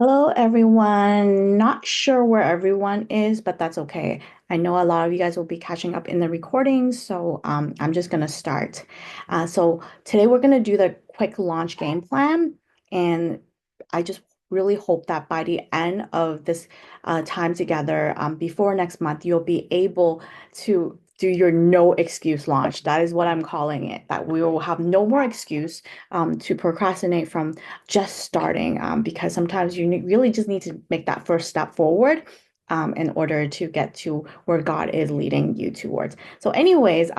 Hello, everyone. Not sure where everyone is, but that's okay. I know a lot of you guys will be catching up in the recording, so I'm just gonna start. So today we're gonna do the quick launch game plan, and I just really hope that by the end of this time together, before next month, you'll be able to do your no excuse launch. That is what I'm calling it. That we will have no more excuse to procrastinate from just starting because sometimes really just need to make that first step forward in order to get to where God is leading you towards. So, anyways,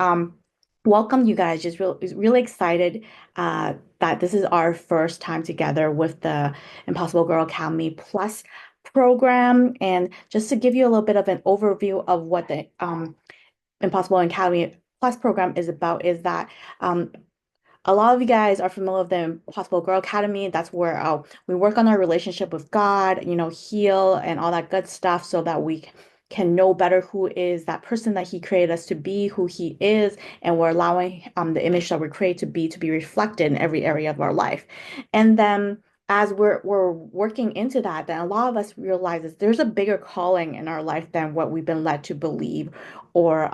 welcome you guys. Really excited that this is our first time together with the Impossible Girl Academy Plus program. And just to give you a little bit of an overview of what the Impossible Academy Plus program is about, is that um, a lot of you guys are familiar with the Impossible Girl Academy. That's where we work on our relationship with God, heal and all that good stuff so that we can know better who is that person that He created us to be, who He is, and we're allowing the image that we're created to be reflected in every area of our life. And then as we're working into that, then a lot of us realizes there's a bigger calling in our life than what we've been led to believe or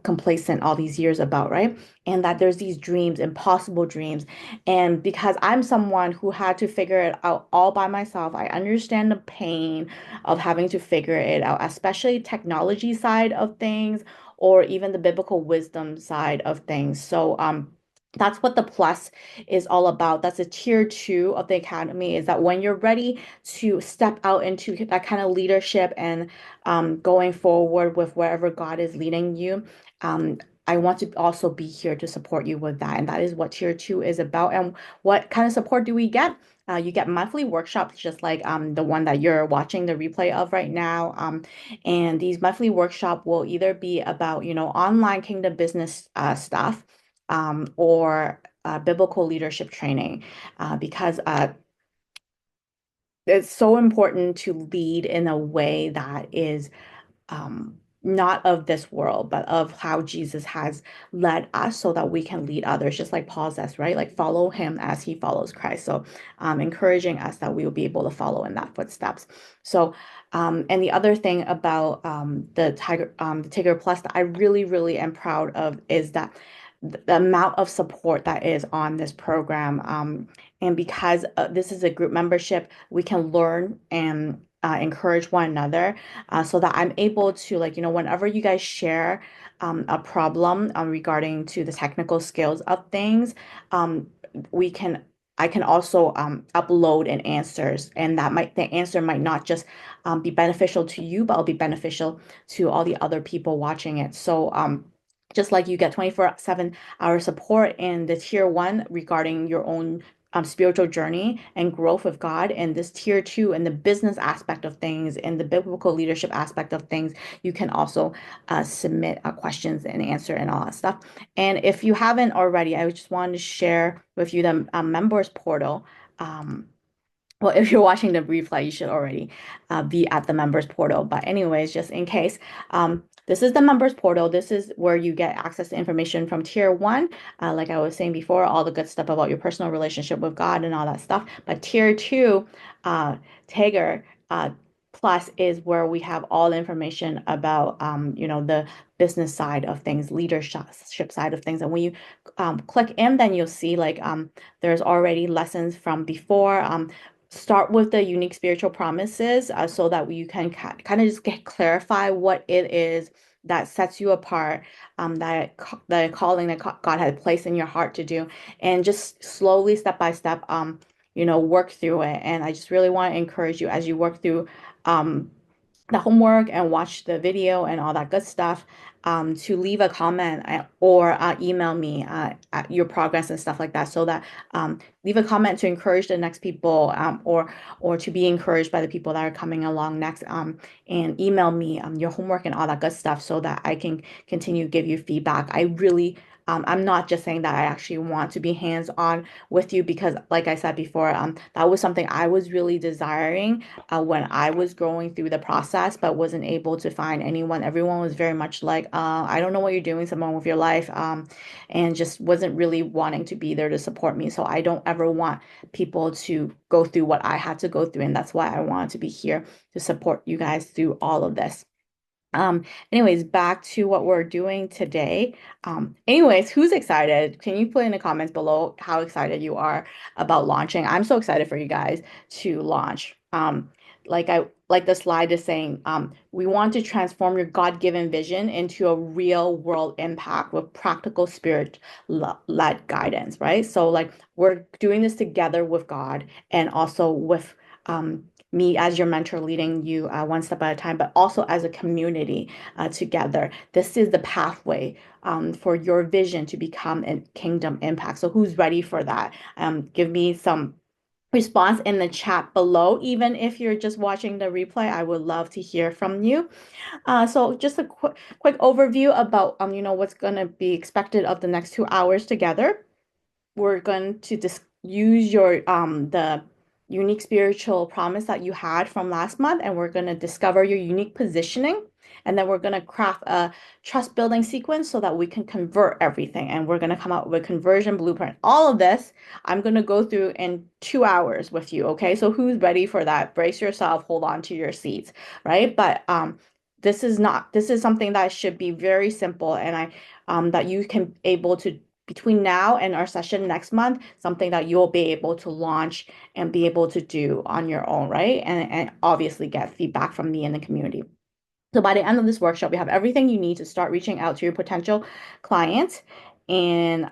complacent all these years about, right? And that there's these dreams, impossible dreams. And because I'm someone who had to figure it out all by myself, I understand the pain of having to figure it out, especially technology side of things or even the biblical wisdom side of things. So, that's what the plus is all about. That's a tier two of the academy, is that when you're ready to step out into that kind of leadership and going forward with wherever God is leading you, I want to also be here to support you with that. And that is what tier two is about. And what kind of support do we get? You get monthly workshops, just like the one that you're watching the replay of right now. And these monthly workshop will either be about, online kingdom business stuff, or biblical leadership training, because it's so important to lead in a way that is not of this world, but of how Jesus has led us so that we can lead others, just like Paul says, right? Like follow him as he follows Christ. So encouraging us that we will be able to follow in that footsteps. So and the other thing about the Tiger Plus that I really, really am proud of is that the amount of support that is on this program. And because this is a group membership, we can learn and encourage one another, so that I'm able to, like, whenever you guys share a problem regarding to the technical skills of things, um, we can I can also upload an answers, and the answer might not just be beneficial to you, but it'll be beneficial to all the other people watching it. So just like you get 24/7 hour support in the tier one regarding your own spiritual journey and growth with God, and this tier two and the business aspect of things and the biblical leadership aspect of things, you can also submit questions and answer and all that stuff. And if you haven't already, I just wanted to share with you the members portal. Um, well, if you're watching the replay, you should already be at the members portal. But anyways, just in case, this is the members portal. This is where you get access to information from tier one. Like I was saying before, all the good stuff about your personal relationship with God and all that stuff. But tier two, Tager Plus is where we have all the information about, the business side of things, leadership side of things. And when you click in, then you'll see like there's already lessons from before. Start with the unique spiritual promises, so that you can kind of just clarify what it is that sets you apart, the calling that God had placed in your heart to do, and just slowly, step by step, work through it. And I just really want to encourage you as you work through um, the homework and watch the video and all that good stuff, to leave a comment, or email me at your progress and stuff like that, so that leave a comment to encourage the next people, or to be encouraged by the people that are coming along next, and email me your homework and all that good stuff so that I can continue to give you feedback. I really I'm not just saying that I actually want to be hands-on with you because, like I said before, that was something I was really desiring when I was going through the process, but wasn't able to find anyone. Everyone was very much like, I don't know what you're doing, someone with your life, and just wasn't really wanting to be there to support me. So I don't ever want people to go through what I had to go through, and that's why I wanted to be here to support you guys through all of this. Um, Anyways, back to what we're doing today. Anyways, who's excited? Can you put in the comments below how excited you are about launching? I'm so excited for you guys to launch. Like the slide is saying, we want to transform your God-given vision into a real world impact with practical spirit led guidance, right? So like we're doing this together with God and also with me as your mentor leading you one step at a time, but also as a community together. This is the pathway for your vision to become a kingdom impact. So, who's ready for that? Give me some response in the chat below. Even if you're just watching the replay, I would love to hear from you. So just a quick overview about what's going to be expected of the next 2 hours together. We're going to use your the unique spiritual promise that you had from last month, and we're going to discover your unique positioning, and then we're going to craft a trust building sequence so that we can convert everything, and we're going to come out with a conversion blueprint. All of this I'm going to go through in 2 hours with you. Okay, so who's ready for that? Brace yourself, hold on to your seats, right? But this is something that should be very simple, and I that you can able to between now and our session next month, something that you'll be able to launch and be able to do on your own, right? And obviously get feedback from me and the community. So by the end of this workshop, we have everything you need to start reaching out to your potential clients and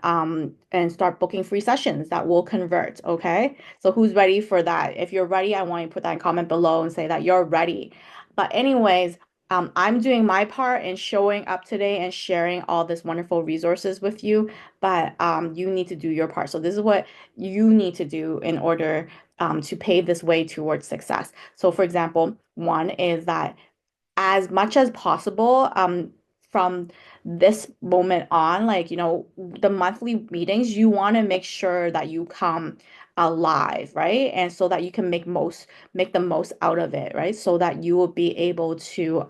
start booking free sessions that will convert. Okay. So who's ready for that? If you're ready, I want you to put that in comment below and say that you're ready. But anyways, I'm doing my part in showing up today and sharing all this wonderful resources with you, but you need to do your part. So this is what you need to do in order to pave this way towards success. So for example, one is that as much as possible from this moment on, like the monthly meetings, you want to make sure that you come alive, right? And so that you can make the most out of it, right? So that you will be able to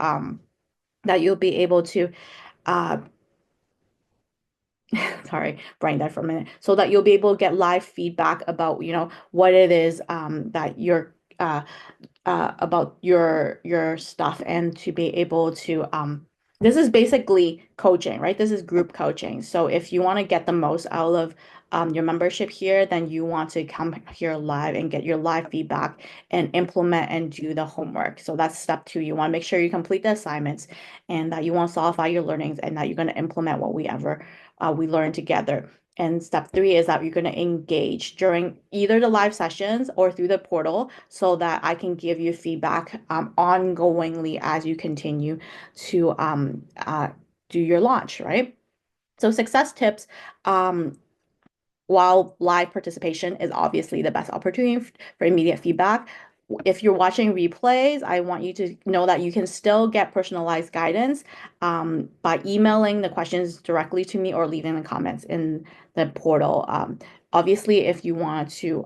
uh sorry, brain dead for a minute, so that you'll be able to get live feedback about what it is that you're about your stuff, and to be able to this is basically coaching, right? This is group coaching. So if you want to get the most out of your membership here, then you want to come here live and get your live feedback and implement and do the homework. So that's step two. You want to make sure you complete the assignments and that you want to solidify your learnings and that you're going to implement what we learn together. And step three is that you're going to engage during either the live sessions or through the portal so that I can give you feedback ongoingly as you continue to do your launch, right? So success tips, while live participation is obviously the best opportunity for immediate feedback, if you're watching replays, I want you to know that you can still get personalized guidance by emailing the questions directly to me or leaving the comments in the portal. Obviously, if you want to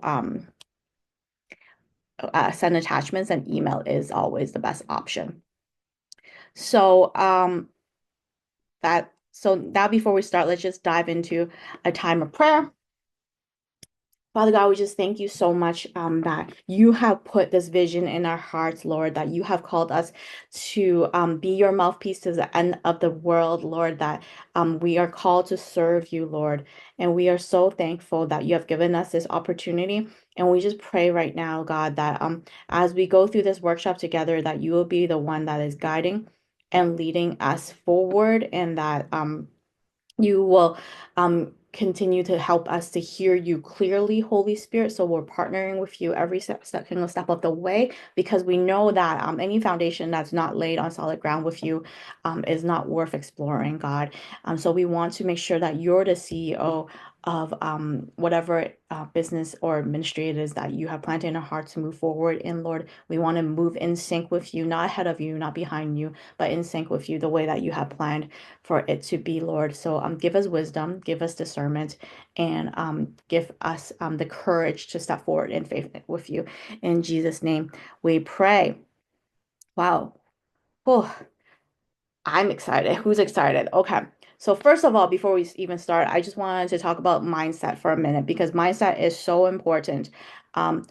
send attachments, and email is always the best option. So so now before we start, let's just dive into a time of prayer. Father God, we just thank you so much that you have put this vision in our hearts, Lord, that you have called us to be your mouthpiece to the end of the world, Lord, that we are called to serve you, Lord. And we are so thankful that you have given us this opportunity. And we just pray right now, God, that as we go through this workshop together, that you will be the one that is guiding and leading us forward, and that you will continue to help us to hear you clearly, Holy Spirit. So we're partnering with you every step of the way, because we know that any foundation that's not laid on solid ground with you is not worth exploring, God. So we want to make sure that you're the CEO of whatever business or ministry it is that you have planted in our heart to move forward in, Lord. We want to move in sync with you, not ahead of you, not behind you, but in sync with you, the way that you have planned for it to be, Lord. So give us wisdom, give us discernment, and give us the courage to step forward in faith with you. In Jesus' name, we pray. Wow. Oh, I'm excited. Who's excited? Okay. So first of all, before we even start, I just wanted to talk about mindset for a minute because mindset is so important. Um,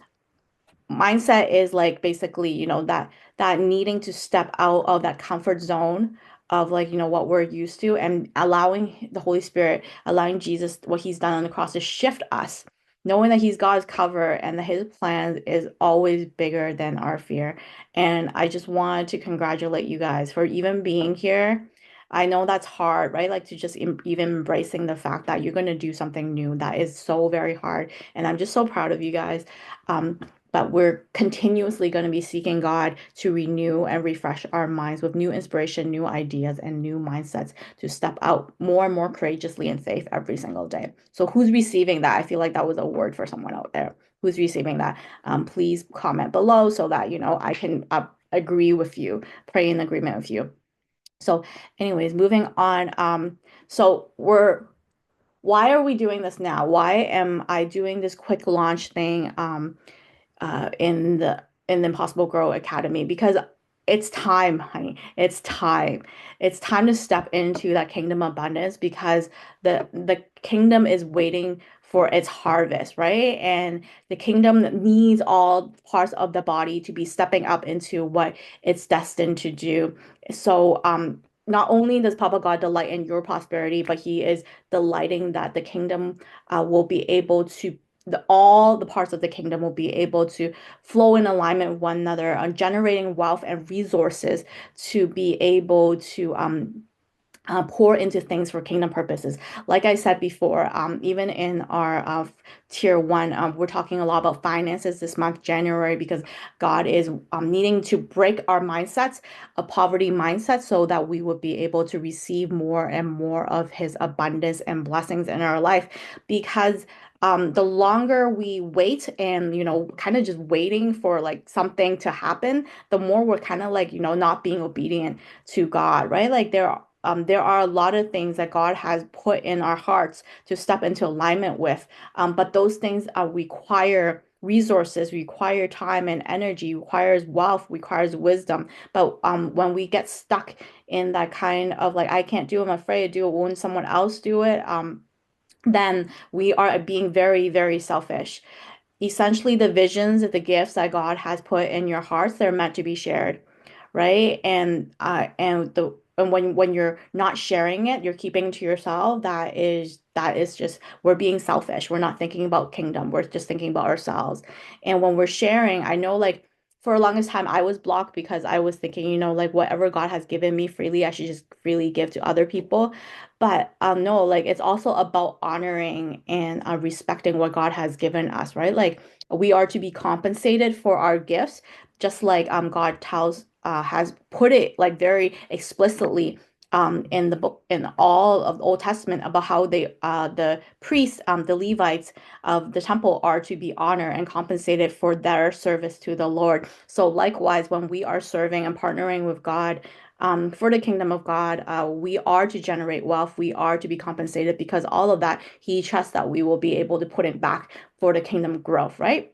Mindset is like basically, that needing to step out of that comfort zone of like, what we're used to and allowing the Holy Spirit, allowing Jesus, what he's done on the cross to shift us, knowing that he's God's cover and that his plan is always bigger than our fear. And I just wanted to congratulate you guys for even being here. I know that's hard, right? Like to just even embracing the fact that you're going to do something new. That is so very hard. And I'm just so proud of you guys. Um, but we're continuously going to be seeking God to renew and refresh our minds with new inspiration, new ideas, and new mindsets to step out more and more courageously in faith every single day. So, who's receiving that? I feel like that was a word for someone out there. Who's receiving that? Please comment below so that I can agree with you, pray in agreement with you. So, anyways, moving on. So we're why are we doing this now? Why am I doing this quick launch thing? In the Impossible Grow Academy because it's time, honey. It's time. It's time to step into that kingdom abundance because the kingdom is waiting for its harvest, right? And the kingdom needs all parts of the body to be stepping up into what it's destined to do. So, not only does Papa God delight in your prosperity, but He is delighting that the kingdom will be able to all the parts of the kingdom will be able to flow in alignment with one another on generating wealth and resources to be able to pour into things for kingdom purposes. Like I said before, even in our tier one, we're talking a lot about finances this month, January, because God is needing to break our mindsets, a poverty mindset, so that we would be able to receive more and more of His abundance and blessings in our life. Because the longer we wait and, kind of just waiting for like something to happen, the more we're kind of like, not being obedient to God, right? Like there are a lot of things that God has put in our hearts to step into alignment with. But those things require resources, require time and energy, requires wealth, requires wisdom. But when we get stuck in that kind of like, I can't do it, I'm afraid to do it, when someone else do it, then we are being very, very selfish. Essentially, the visions, the gifts that God has put in your hearts, they're meant to be shared, right? And when you're not sharing it, you're keeping it to yourself. That is just we're being selfish. We're not thinking about kingdom. We're just thinking about ourselves. And when we're sharing, I know like for the longest time I was blocked because I was thinking, like whatever God has given me freely, I should just freely give to other people. But no, like it's also about honoring and respecting what God has given us, right? Like we are to be compensated for our gifts, just like God tells has put it like very explicitly in the book in all of the Old Testament about how the priests, the Levites of the temple are to be honored and compensated for their service to the Lord. So likewise, when we are serving and partnering with God, for the kingdom of God, we are to generate wealth. We are to be compensated because all of that, He trusts that we will be able to put it back for the kingdom growth, right?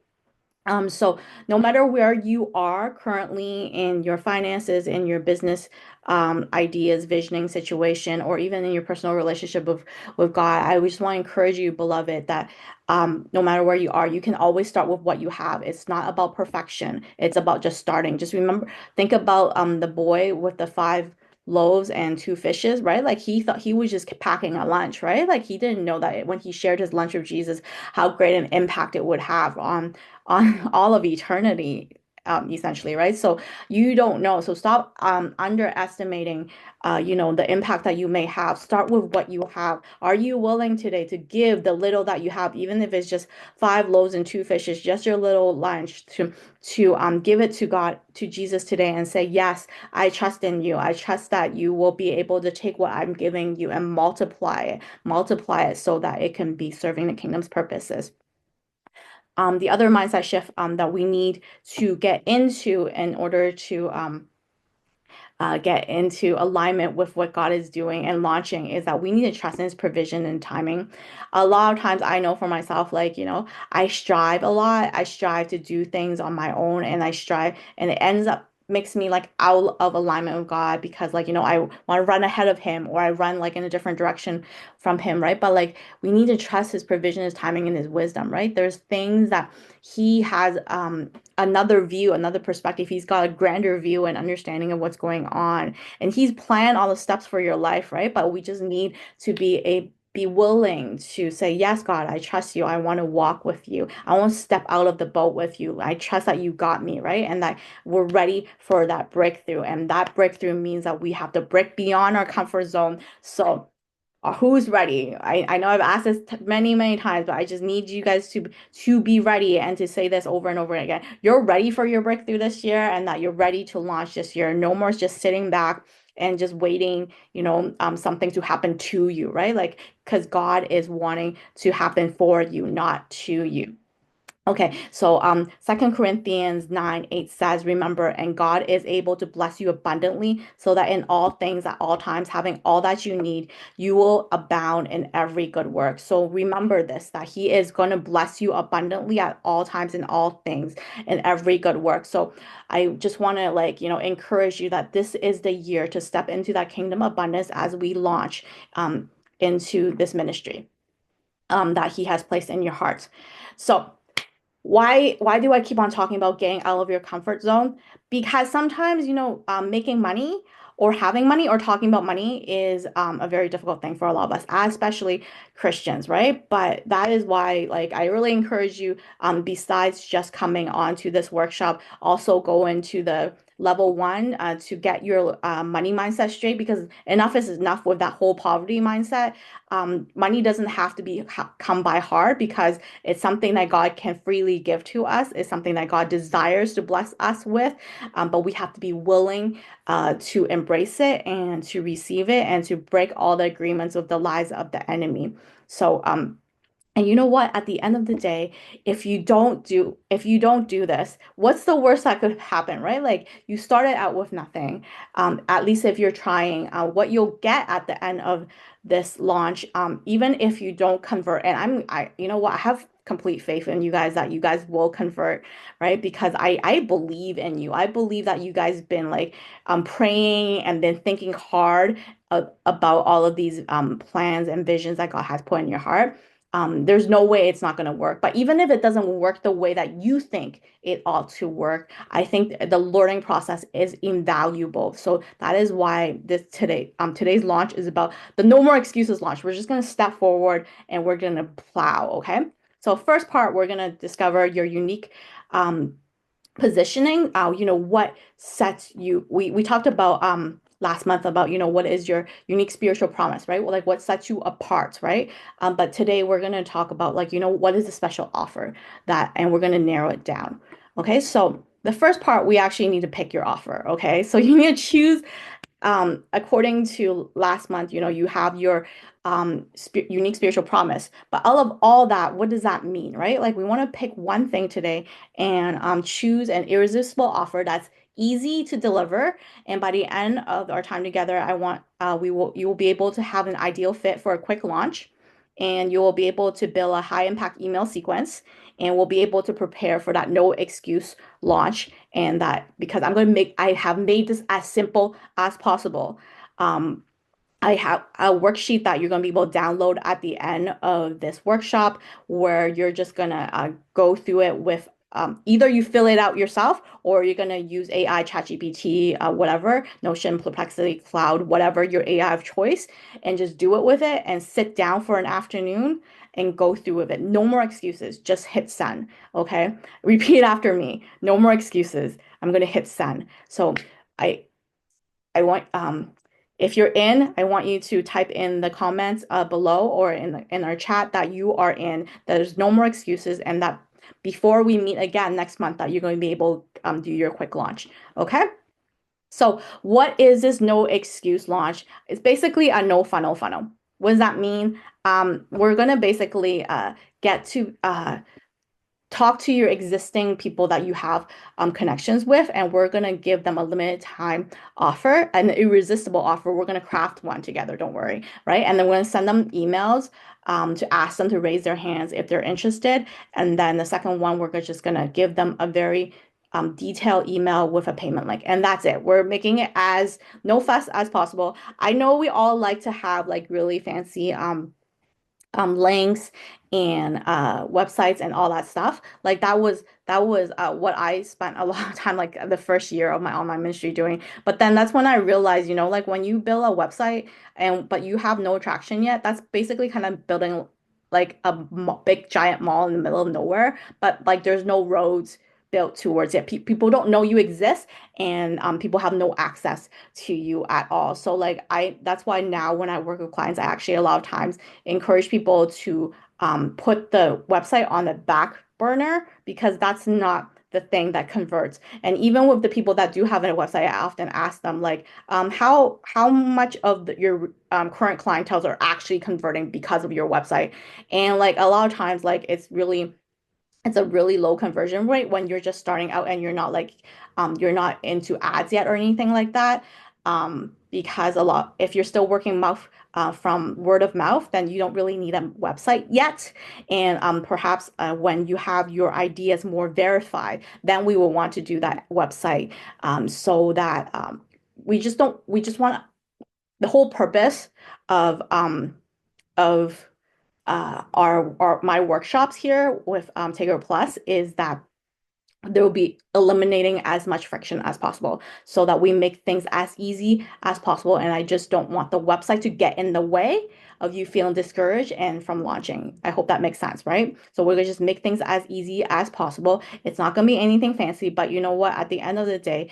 So no matter where you are currently in your finances, in your business ideas, visioning situation, or even in your personal relationship with God, I just want to encourage you, beloved, that no matter where you are, you can always start with what you have. It's not about perfection. It's about just starting. Just remember, think about the boy with the five loaves and two fishes, right? Like he thought he was just packing a lunch, right? Like he didn't know that when he shared his lunch with Jesus, how great an impact it would have on all of eternity. essentially, right? So you don't know. So stop underestimating, the impact that you may have. Start with what you have. Are you willing today to give the little that you have, even if it's just five loaves and two fishes, just your little lunch, to give it to God, to Jesus today, and say, yes, I trust in you. I trust that you will be able to take what I'm giving you and multiply it so that it can be serving the kingdom's purposes. The other mindset shift that we need to get into in order to get into alignment with what God is doing and launching is that we need to trust in His provision and timing. A lot of times, I know for myself, like, I strive a lot. I strive to do things on my own, and I strive, and it ends up makes me like out of alignment with God because, like, I want to run ahead of Him, or I run like in a different direction from Him, right? But like, we need to trust His provision, His timing, and His wisdom, right? There's things that He has another view, another perspective. He's got a grander view and understanding of what's going on. And He's planned all the steps for your life, right? But we just need to be willing to say, yes, God, I trust you. I want to walk with you. I want to step out of the boat with you. I trust that you got me, right? And that we're ready for that breakthrough. And that breakthrough means that we have to break beyond our comfort zone. So who's ready? I know I've asked this many, many times, but I just need you guys to be ready and to say this over and over again. You're ready for your breakthrough this year, and that you're ready to launch this year. No more just sitting back and just waiting, something to happen to you, right? Like, because God is wanting to happen for you, not to you. Okay, so 2 Corinthians 9:8 says, remember, and God is able to bless you abundantly, so that in all things, at all times, having all that you need, you will abound in every good work. So remember this, that He is going to bless you abundantly at all times, in all things, in every good work. So I just want to, like, encourage you that this is the year to step into that kingdom abundance as we launch into this ministry that He has placed in your heart. So why do I keep on talking about getting out of your comfort zone? Because sometimes, making money or having money or talking about money is a very difficult thing for a lot of us, especially Christians, right? But that is why, like, I really encourage you, besides just coming on to this workshop, also go into the level one to get your money mindset straight, because enough is enough with that whole poverty mindset. Money doesn't have to come by heart, because it's something that God can freely give to us. It's something that God desires to bless us with. But we have to be willing to embrace it and to receive it and to break all the agreements with the lies of the enemy. So, and you know what? At the end of the day, if you don't do this, what's the worst that could happen, right? Like, you started out with nothing. At least if you're trying, what you'll get at the end of this launch, even if you don't convert, and you know what? I have complete faith in you guys that you guys will convert, right? Because I believe in you. I believe that you guys been like praying and then thinking hard about all of these plans and visions that God has put in your heart. There's no way it's not going to work. But even if it doesn't work the way that you think it ought to work, I think the learning process is invaluable. So that is why today's launch is about the no more excuses launch. We're just going to step forward and we're going to plow. Okay. So first part, we're going to discover your unique um, positioning. What sets you. We talked about last month about, what is your unique spiritual promise, right? Well, like, what sets you apart, right? But today we're going to talk about, like, what is the special offer that, and we're going to narrow it down. Okay, so the first part, we actually need to pick your offer. Okay, so you need to choose, according to last month, you have your unique spiritual promise. But out of all that, what does that mean, right? Like, we want to pick one thing today and choose an irresistible offer that's easy to deliver. And by the end of our time together, I want you will be able to have an ideal fit for a quick launch, and you will be able to build a high impact email sequence, and we'll be able to prepare for that no excuse launch. And that, because I have made this as simple as possible. Um, I have a worksheet that you're going to be able to download at the end of this workshop, where you're just going to go through it with, either you fill it out yourself, or you're going to use AI, ChatGPT, whatever, Notion, Perplexity, Cloud, whatever your AI of choice, and just do it with it and sit down for an afternoon and go through with it. No more excuses. Just hit send. Okay. Repeat after me. No more excuses. I'm going to hit send. So I I want if you're in, I want you to type in the comments below or in our chat that you are in. There's no more excuses, and that before we meet again next month, that you're going to be able to do your quick launch. Okay. So what is this no excuse launch? It's basically a no funnel funnel. What does that mean? We're gonna basically get to talk to your existing people that you have connections with, and we're going to give them a limited time offer, an irresistible offer. We're going to craft one together, don't worry, right? And then we're going to send them emails to ask them to raise their hands if they're interested. And then the second one, we're just going to give them a very detailed email with a payment link. And that's it. We're making it as no fuss as possible. I know we all like to have like really fancy links and websites and all that stuff. Like that was what I spent a lot of time like the first year of my online ministry doing. But then that's when I realized, like when you build a website and but you have no traction yet, that's basically kind of building like a big giant mall in the middle of nowhere, but like there's no roads built towards it. People don't know you exist, and people have no access to you at all. So like that's why now when I work with clients, I actually a lot of times encourage people to put the website on the back burner, because that's not the thing that converts. And even with the people that do have a website, I often ask them like, how much of your current clientele are actually converting because of your website? And like a lot of times, like it's a really low conversion rate when you're just starting out and you're not like you're not into ads yet or anything like that. Because a lot, if you're still working mouth from word of mouth, then you don't really need a website yet. And perhaps when you have your ideas more verified, then we will want to do that website, so that we just want the whole purpose of of our my workshops here with Takeover Plus is that there will be eliminating as much friction as possible so that we make things as easy as possible. And I just don't want the website to get in the way of you feeling discouraged and from launching. I hope that makes sense, right? So we're gonna just make things as easy as possible. It's not gonna be anything fancy, but you know what? At the end of the day,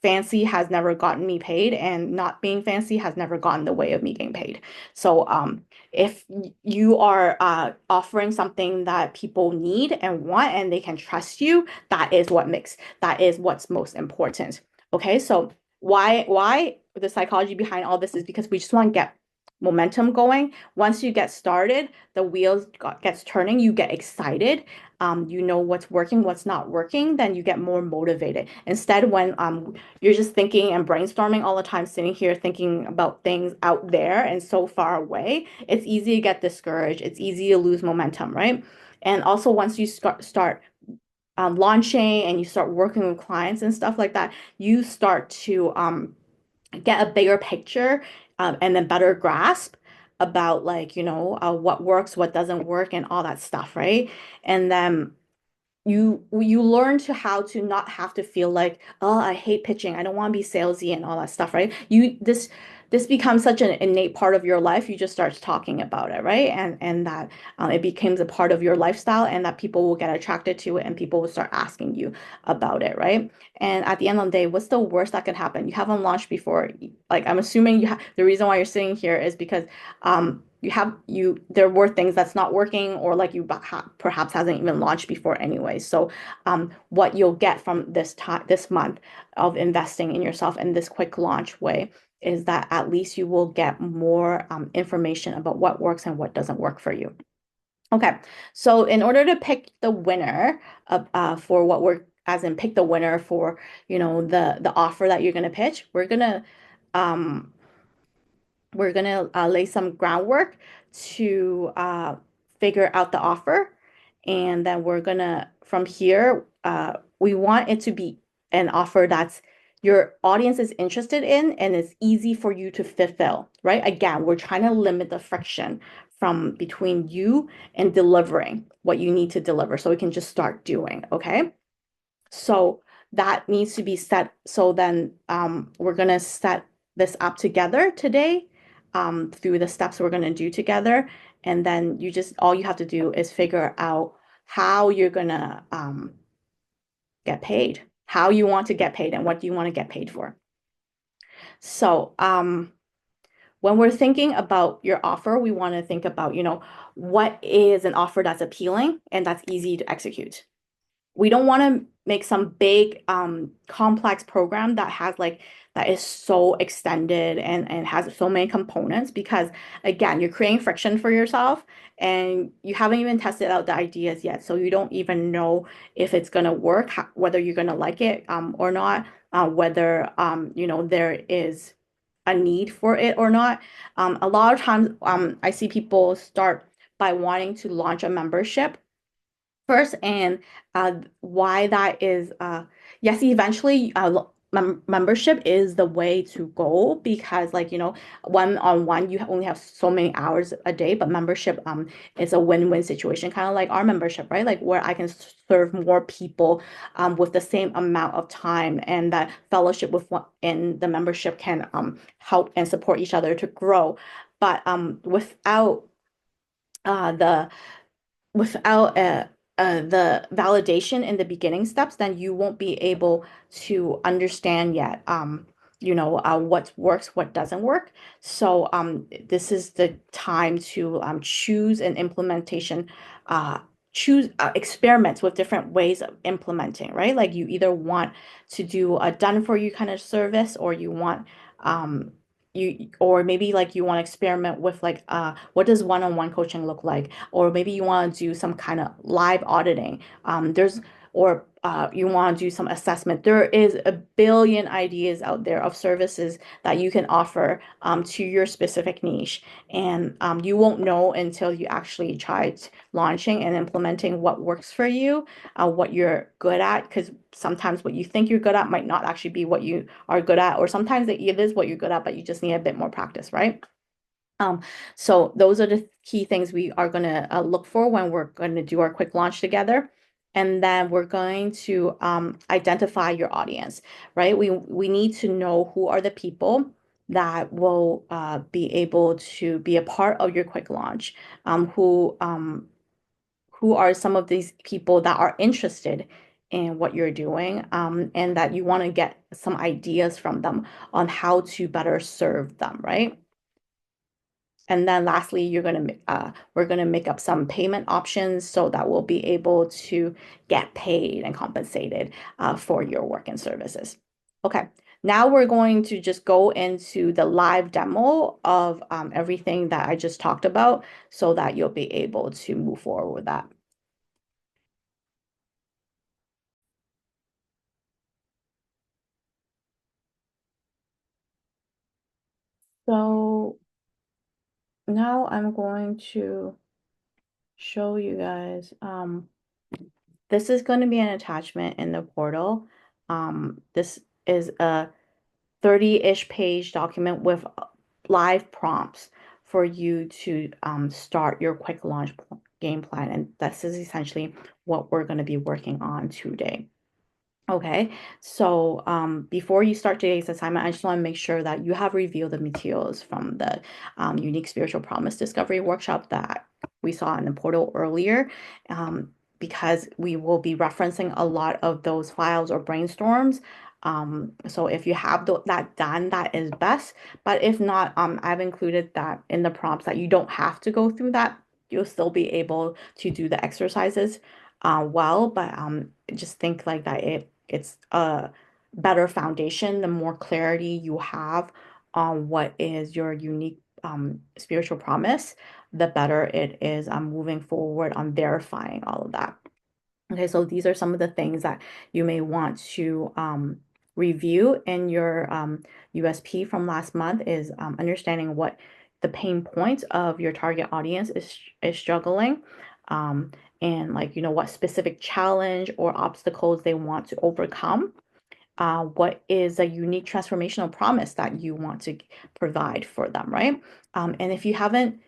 fancy has never gotten me paid, and not being fancy has never gotten in the way of me getting paid. So if you are offering something that people need and want and they can trust you, that is what's most important. Okay, so why the psychology behind all this is because we just want to get momentum going. Once you get started, the wheels gets turning, you get excited. You know what's working, what's not working, then you get more motivated. Instead, when you're just thinking and brainstorming all the time, sitting here thinking about things out there and so far away, it's easy to get discouraged. It's easy to lose momentum, right? And also, once you start launching and you start working with clients and stuff like that, you start to get a bigger picture, and then better grasp about like, what works, what doesn't work, and all that stuff, right? And then you learn to how to not have to feel like, oh, I hate pitching, I don't want to be salesy and all that stuff, right? This becomes such an innate part of your life. You just start talking about it, right? And that it becomes a part of your lifestyle, and that people will get attracted to it, and people will start asking you about it, right? And at the end of the day, what's the worst that could happen? You haven't launched before. Like I'm assuming you have, the reason why you're sitting here is because there were things that's not working, or like you perhaps hasn't even launched before anyway. So what you'll get from this month of investing in yourself in this quick launch way is that at least you will get more information about what works and what doesn't work for you. Okay, so in order to pick the winner for what we're as in pick the winner for the offer that you're gonna pitch, um we're gonna lay some groundwork to figure out the offer, and then we're gonna from here we want it to be an offer that's your audience is interested in and is easy for you to fulfill, right? Again, we're trying to limit the friction from between you and delivering what you need to deliver so we can just start doing, okay? So that needs to be set. So then we're going to set this up together today through the steps we're going to do together. And then you just, all you have to do is figure out how you're gonna get paid, how you want to get paid, and what do you want to get paid for. So, when we're thinking about your offer, we want to think about, what is an offer that's appealing and that's easy to execute. We don't want to make some big complex program that has like that is so extended and has so many components, because again, you're creating friction for yourself and you haven't even tested out the ideas yet, so you don't even know if it's going to work, whether you're going to like it or not, whether there is a need for it or not. A lot of times I see people start by wanting to launch a membership first, and why that is, yes, eventually membership is the way to go, because like one on one you only have so many hours a day, but membership is a win-win situation, kind of like our membership, right? Like where I can serve more people with the same amount of time, and that fellowship with one in the membership can help and support each other to grow. But without the without the validation in the beginning steps, then you won't be able to understand yet, what works, what doesn't work. So this is the time to choose an implementation, uh, choose experiments with different ways of implementing, right? Like you either want to do a done for you kind of service, or you want um, or maybe like you want to experiment with like what does one-on-one coaching look like, or maybe you want to do some kind of live auditing. There's or you want to do some assessment. There is a billion ideas out there of services that you can offer to your specific niche, and you won't know until you actually try launching and implementing what works for you, what you're good at, because sometimes what you think you're good at might not actually be what you are good at, or sometimes it is what you're good at, but you just need a bit more practice, right? Um, so those are the key things we are going to look for when we're going to do our quick launch together. And then we're going to identify your audience, right? We need to know who are the people that will be able to be a part of your quick launch. Who are some of these people that are interested in what you're doing, and that you want to get some ideas from them on how to better serve them, right? And then lastly, we're gonna make up some payment options so that we'll be able to get paid and compensated for your work and services. Okay, now we're going to just go into the live demo of everything that I just talked about, so that you'll be able to move forward with that. So now I'm going to show you guys. This is going to be an attachment in the portal. This is a 30-ish page document with live prompts for you to start your quick launch game plan. And this is essentially what we're going to be working on today. Okay, so before you start today's assignment, I just want to make sure that you have reviewed the materials from the Unique Spiritual Promise Discovery Workshop that we saw in the portal earlier, because we will be referencing a lot of those files or brainstorms. So if you have that done, that is best. But if not, I've included that in the prompts that you don't have to go through that. You'll still be able to do the exercises well, but just think like that it's a better foundation. The more clarity you have on what is your unique spiritual promise, the better it is moving forward on verifying all of that. Okay, so these are some of the things that you may want to review in your USP from last month, is understanding what the pain points of your target audience is struggling, um, and like, what specific challenge or obstacles they want to overcome, what is a unique transformational promise that you want to provide for them, right? And if you haven't,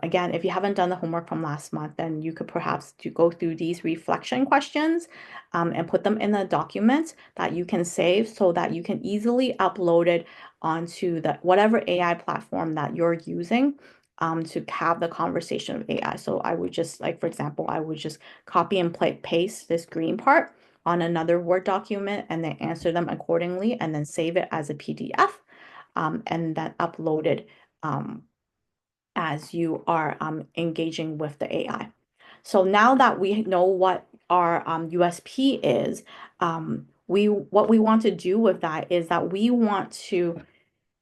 again, if you haven't done the homework from last month, then you could perhaps to go through these reflection questions and put them in a document that you can save, so that you can easily upload it onto the whatever AI platform that you're using. to have the conversation with AI. So I would just like, for example, I would just copy and paste this green part on another Word document and then answer them accordingly and then save it as a PDF and then upload it um, as you are engaging with the AI. So now that we know what our USP is, we what we want to do with that is that we want to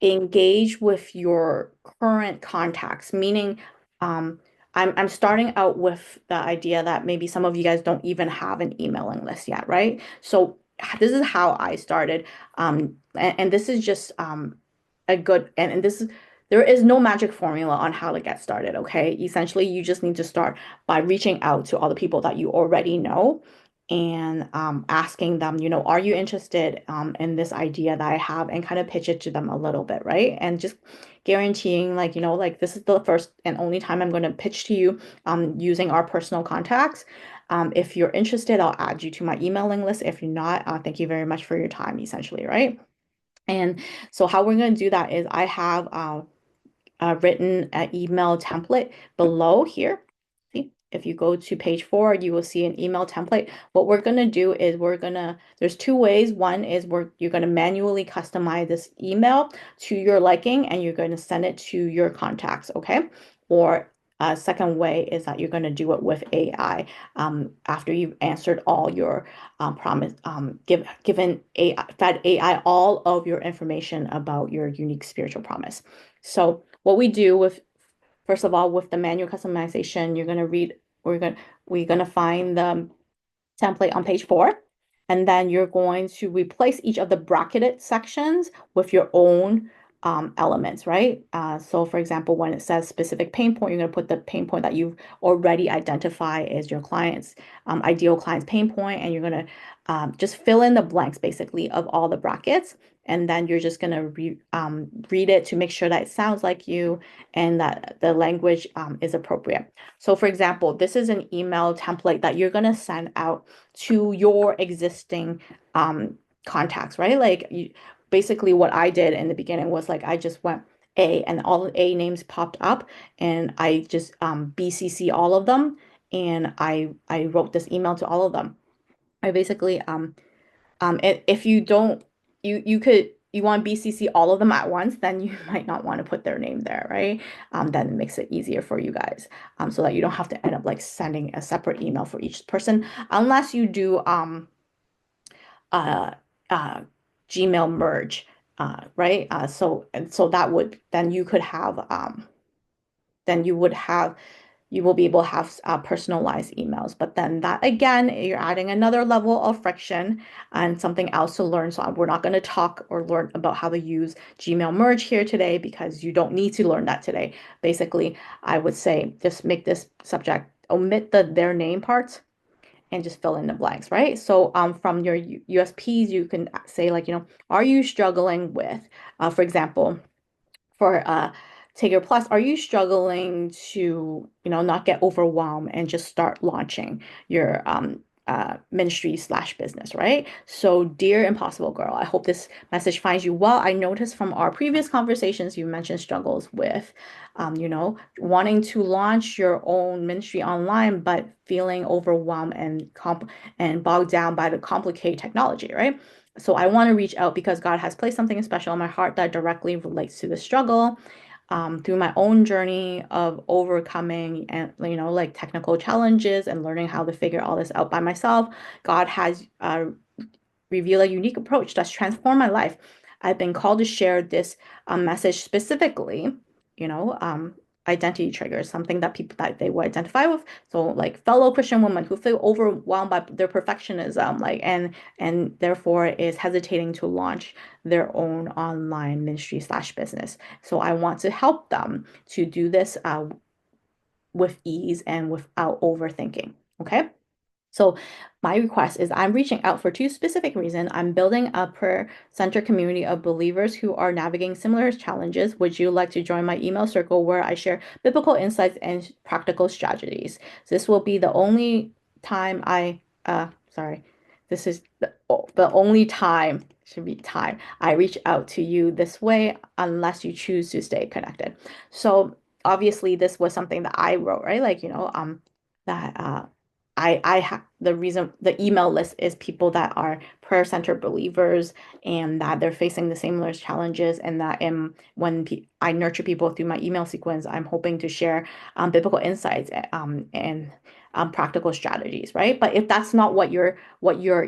engage with your current contacts, meaning um, I'm starting out with the idea that maybe some of you guys don't even have an emailing list yet, right? So this is how I started, and this is just a good and this is there is no magic formula on how to get started, okay? Essentially, you just need to start by reaching out to all the people that you already know and asking them, are you interested in this idea that I have and kind of pitch it to them a little bit, right? And just guaranteeing, like, like this is the first and only time I'm going to pitch to you using our personal contacts. If you're interested, I'll add you to my emailing list. If you're not, thank you very much for your time, essentially, right? And so how we're going to do that is I have written an email template below here. See, if you go to page 4, you will see an email template. What we're going to do is there's two ways. One is you're going to manually customize this email to your liking and you're going to send it to your contacts, okay? Or a second way is that you're going to do it with AI after you've answered all your given AI, fed AI all of your information about your unique spiritual promise. So what we do with, first of all, with the manual customization, we're gonna find the template on page 4, and then you're going to replace each of the bracketed sections with your own elements, right? So for example, when it says specific pain point, you're going to put the pain point that you've already identified as your client's ideal client's pain point, and you're going to just fill in the blanks basically of all the brackets. And then you're just going to read it to make sure that it sounds like you and that the language is appropriate. So for example, this is an email template that you're going to send out to your existing contacts, right? Like basically what I did in the beginning was like I just went A and all the A names popped up and I just BCC all of them and I wrote this email to all of them. I basically if you don't you could you want BCC all of them at once, then you might not want to put their name there, right? Then it makes it easier for you guys, so that you don't have to end up like sending a separate email for each person, unless you do uh, uh, Gmail merge, right? So that would then you could have then you would have you will be able to have personalized emails. But then that again, you're adding another level of friction and something else to learn. So we're not going to talk or learn about how to use Gmail merge here today because you don't need to learn that today. Basically, I would say just make this subject, omit their name parts and just fill in the blanks, right? So from your USPs, you can say like, are you struggling with, for example, for Tigger Plus, are you struggling to, not get overwhelmed and just start launching your ministry slash business, right? So, dear Impossible Girl, I hope this message finds you well. I noticed from our previous conversations, you mentioned struggles with, wanting to launch your own ministry online, but feeling overwhelmed and bogged down by the complicated technology, right? So I want to reach out because God has placed something special in my heart that directly relates to the struggle. Through my own journey of overcoming and like technical challenges and learning how to figure all this out by myself, God has revealed a unique approach that's transformed my life. I've been called to share this message specifically, you know, um, identity triggers, something that people that they will identify with. So like fellow Christian women who feel overwhelmed by their perfectionism, like and therefore is hesitating to launch their own online ministry slash business. So I want to help them to do this with ease and without overthinking. Okay. So my request is I'm reaching out for two specific reasons. I'm building a prayer center community of believers who are navigating similar challenges. Would you like to join my email circle where I share biblical insights and practical strategies? This will be the only time sorry, this is the only time, should be time, I reach out to you this way unless you choose to stay connected. So obviously this was something that I wrote, right? Like, that I have the reason the email list is people that are prayer center believers and that they're facing the similar challenges, and that when I nurture people through my email sequence, I'm hoping to share biblical insights and practical strategies, right? But if that's not what your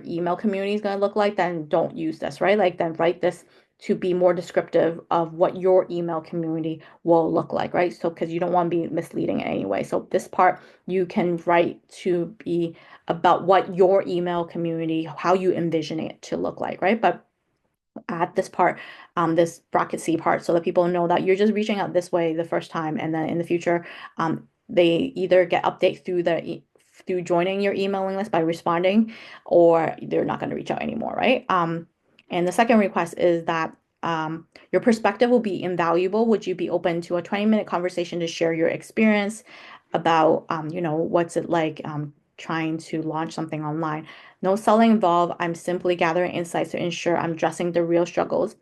email community is going to look like, then don't use this, right? Like then write this to be more descriptive of what your email community will look like, right? So because you don't want to be misleading anyway. So this part you can write to be about what your email community, how you envision it to look like, right? But at this part, this bracket C part, so that people know that you're just reaching out this way the first time, and then in the future, they either get update through joining your emailing list by responding, or they're not going to reach out anymore, right? And the second request is that your perspective will be invaluable. Would you be open to a 20-minute conversation to share your experience about, what's it like trying to launch something online? No selling involved. I'm simply gathering insights to ensure I'm addressing the real struggles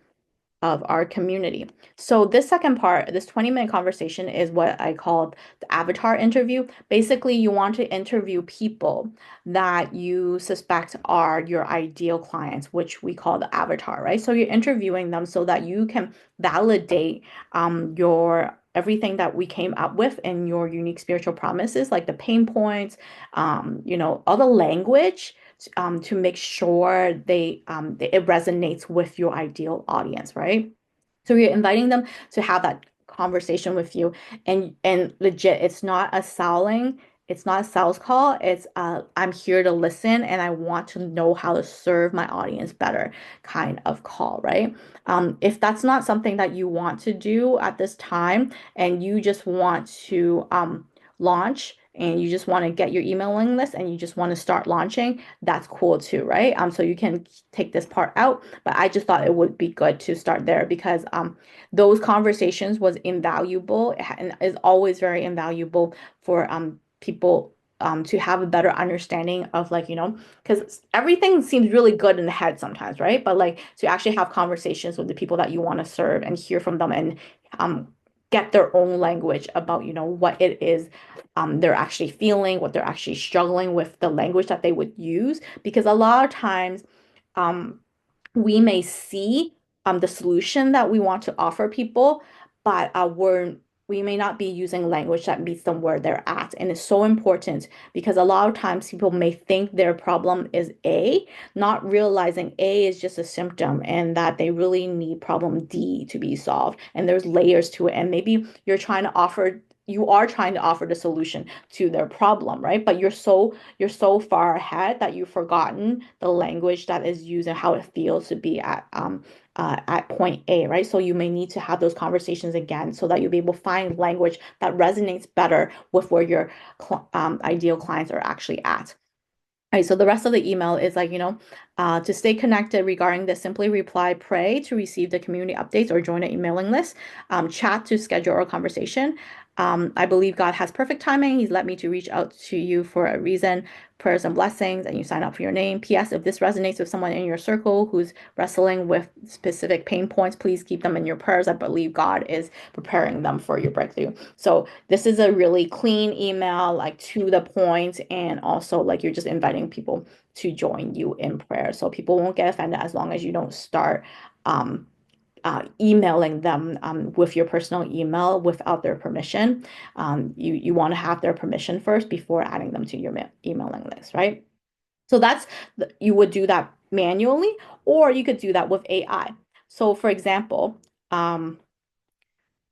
of our community. So this second part, this 20-minute conversation is what I call the avatar interview. Basically, you want to interview people that you suspect are your ideal clients, which we call the avatar, right? So you're interviewing them so that you can validate your everything that we came up with in your unique spiritual promises, like the pain points, all the language to make sure it resonates with your ideal audience, right? So you're inviting them to have that conversation with you, and legit, it's not a sales call. It's I'm here to listen and I want to know how to serve my audience better kind of call, right? If that's not something that you want to do at this time, and you just want to launch, and you just want to get your emailing list and you just want to start launching, that's cool too, right? So you can take this part out, but I just thought it would be good to start there because those conversations was invaluable and is always very invaluable for people to have a better understanding of, like, because everything seems really good in the head sometimes, right? But like to actually have conversations with the people that you want to serve and hear from them, and um get their own language about, what it is they're actually feeling, what they're actually struggling with, the language that they would use. Because a lot of times, um, we may see the solution that we want to offer people, but we may not be using language that meets them where they're at. And it's so important because a lot of times people may think their problem is A, not realizing A is just a symptom and that they really need problem D to be solved. And there's layers to it. And maybe you are trying to offer the solution to their problem, right? But you're so far ahead that you've forgotten the language that is used and how it feels to be at point A, right? So you may need to have those conversations again so that you'll be able to find language that resonates better with where your ideal clients are actually at. All right, so the rest of the email is like, to stay connected regarding this, simply reply, pray to receive the community updates or join an emailing list, chat to schedule a conversation. I believe God has perfect timing. He's led me to reach out to you for a reason, prayers and blessings, and you sign up for your name. P.S. If this resonates with someone in your circle who's wrestling with specific pain points, please keep them in your prayers. I believe God is preparing them for your breakthrough. So this is a really clean email, like to the point, and also like you're just inviting people to join you in prayer. So people won't get offended as long as you don't start emailing them with your personal email without their permission. You want to have their permission first before adding them to your emailing list, right? So you would do that manually, or you could do that with AI. So for example, I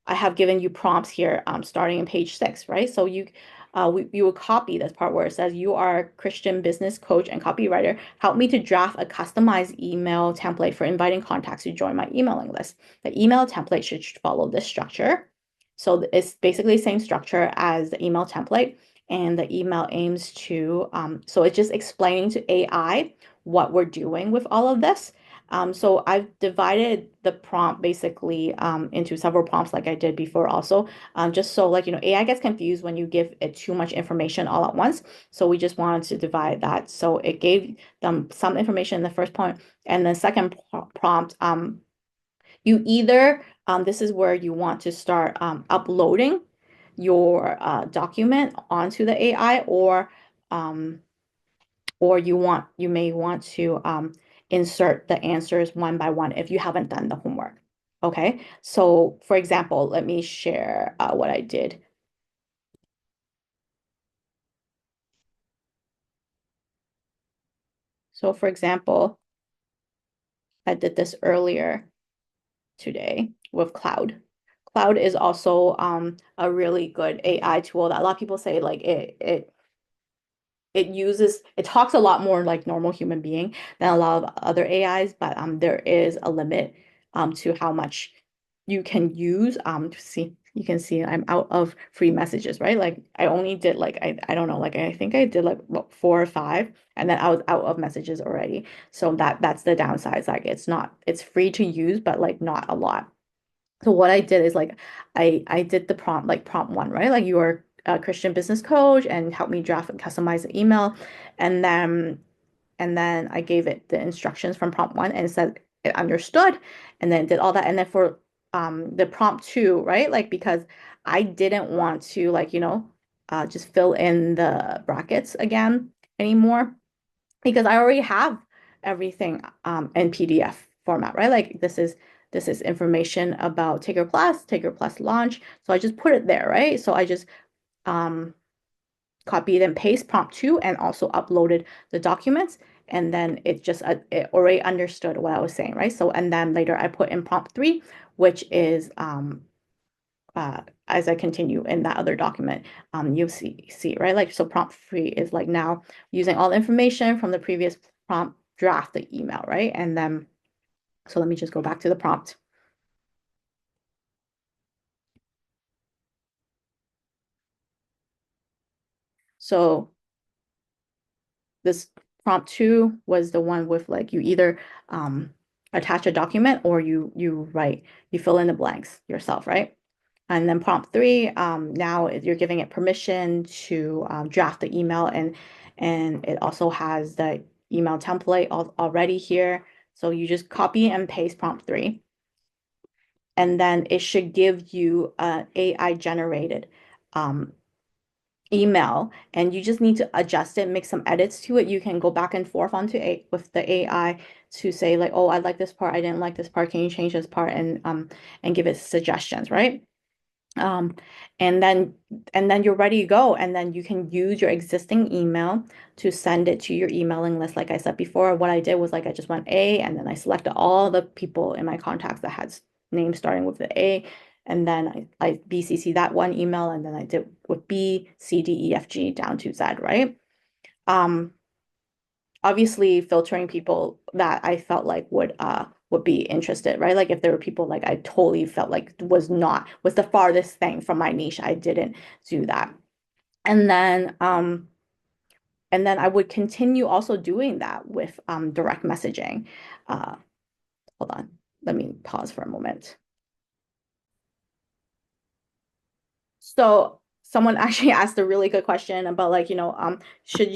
have given you prompts here, starting in page 6, right? So you will copy this part where it says, "You are a Christian business coach and copywriter. Help me to draft a customized email template for inviting contacts to join my emailing list." The email template should follow this structure. So it's basically the same structure as the email template, and the email aims to, so it's just explaining to AI what we're doing with all of this. So I've divided the prompt basically into several prompts like I did before also, just so, like, AI gets confused when you give it too much information all at once. So we just wanted to divide that. So it gave them some information in the first point, and the second prompt, you either, this is where you want to start uploading your document onto the AI, um, or you may want to insert the answers one by one if you haven't done the homework. Okay, so for example, let me share what I did. So for example, I did this earlier today with Cloud. Cloud is also a really good AI tool that a lot of people say like it talks a lot more like normal human being than a lot of other AIs, but there is a limit to how much you can use. See, you can see I'm out of free messages, right? Like I only did like I don't know, like I think I did like what, 4 or 5, and then I was out of messages already. So that's the downside. It's like it's free to use, but like not a lot. So what I did is like I did the prompt like prompt one, right? Like you are a Christian business coach and help me draft and customize the email. And then I gave it the instructions from prompt one and it said it understood and then did all that. And then for the prompt two, right? Like because I didn't want to like, just fill in the brackets again anymore because I already have everything in PDF format, right? Like this is information about Take Your Plus launch. So I just put it there, right? So I just um, copied and paste prompt two and also uploaded the documents. And then it already understood what I was saying, right? So and then later I put in prompt three, which is as I continue in that other document, you'll see, right? Like, so prompt three is like now using all the information from the previous prompt, draft the email, right? And then, so let me just go back to the prompt. So this prompt two was the one with like you either attach a document or you fill in the blanks yourself, right? And then prompt three, now you're giving it permission to draft the email and it also has the email template already here. So you just copy and paste prompt three, and then it should give you a AI generated um, email, and you just need to adjust it, make some edits to it. You can go back and forth onto a with the AI to say like, oh, I like this part, I didn't like this part. Can you change this part and give it suggestions, right? Um, and then you're ready to go. And then you can use your existing email to send it to your emailing list. Like I said before, what I did was like I just went A and then I selected all the people in my contacts that had names starting with the A. And then I BCC that one email and then I did with B, C, D, E, F, G down to Z, right? Um, Obviously filtering people that I felt like would be interested, right? Like if there were people like I totally felt like was the farthest thing from my niche, I didn't do that. And then I would continue also doing that with direct messaging. Uh Hold on. Let me pause for a moment. So someone actually asked a really good question about like, should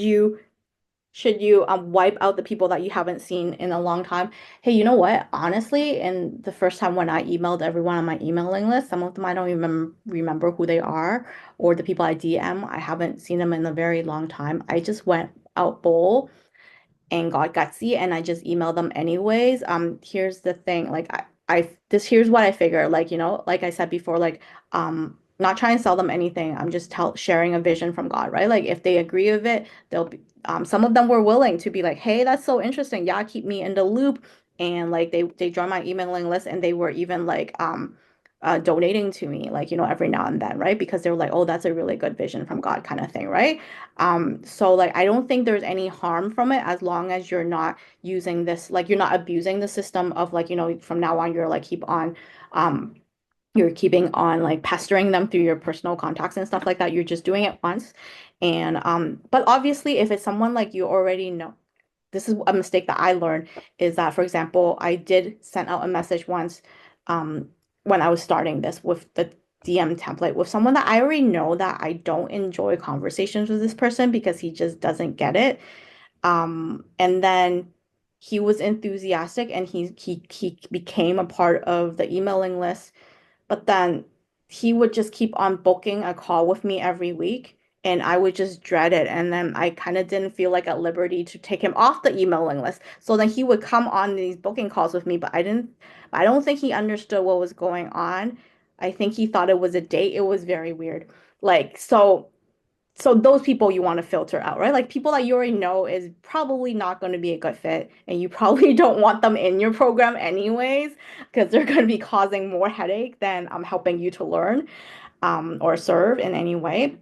you wipe out the people that you haven't seen in a long time? Hey, you know what? Honestly, in the first time when I emailed everyone on my emailing list, some of them I don't even remember who they are, or the people I DM, I haven't seen them in a very long time. I just went out bold and got gutsy and I just emailed them anyways. Here's the thing, like here's what I figure, like, like I said before, like, not trying to sell them anything. I'm just sharing a vision from God, right? Like if they agree with it, they'll be, some of them were willing to be like, hey, that's so interesting. Yeah, keep me in the loop. And like they joined my emailing list and they were even like, donating to me, like, every now and then, right? Because they were like, oh, that's a really good vision from God kind of thing, right? So like I don't think there's any harm from it as long as you're not using this, like you're not abusing the system of like, from now on you're like um you're keeping on like pestering them through your personal contacts and stuff like that. You're just doing it once. And but obviously if it's someone like you already know, this is a mistake that I learned is that, for example, I did send out a message once um, when I was starting this with the DM template with someone that I already know that I don't enjoy conversations with this person because he just doesn't get it. And then he was enthusiastic and he became a part of the emailing list. But then he would just keep on booking a call with me every week, and I would just dread it. And then I kind of didn't feel like at liberty to take him off the emailing list. So then he would come on these booking calls with me, but I don't think he understood what was going on. I think he thought it was a date. It was very weird. Like, so those people you want to filter out, right? Like people that you already know is probably not going to be a good fit, and you probably don't want them in your program anyways, because they're going to be causing more headache than helping you to learn or serve in any way.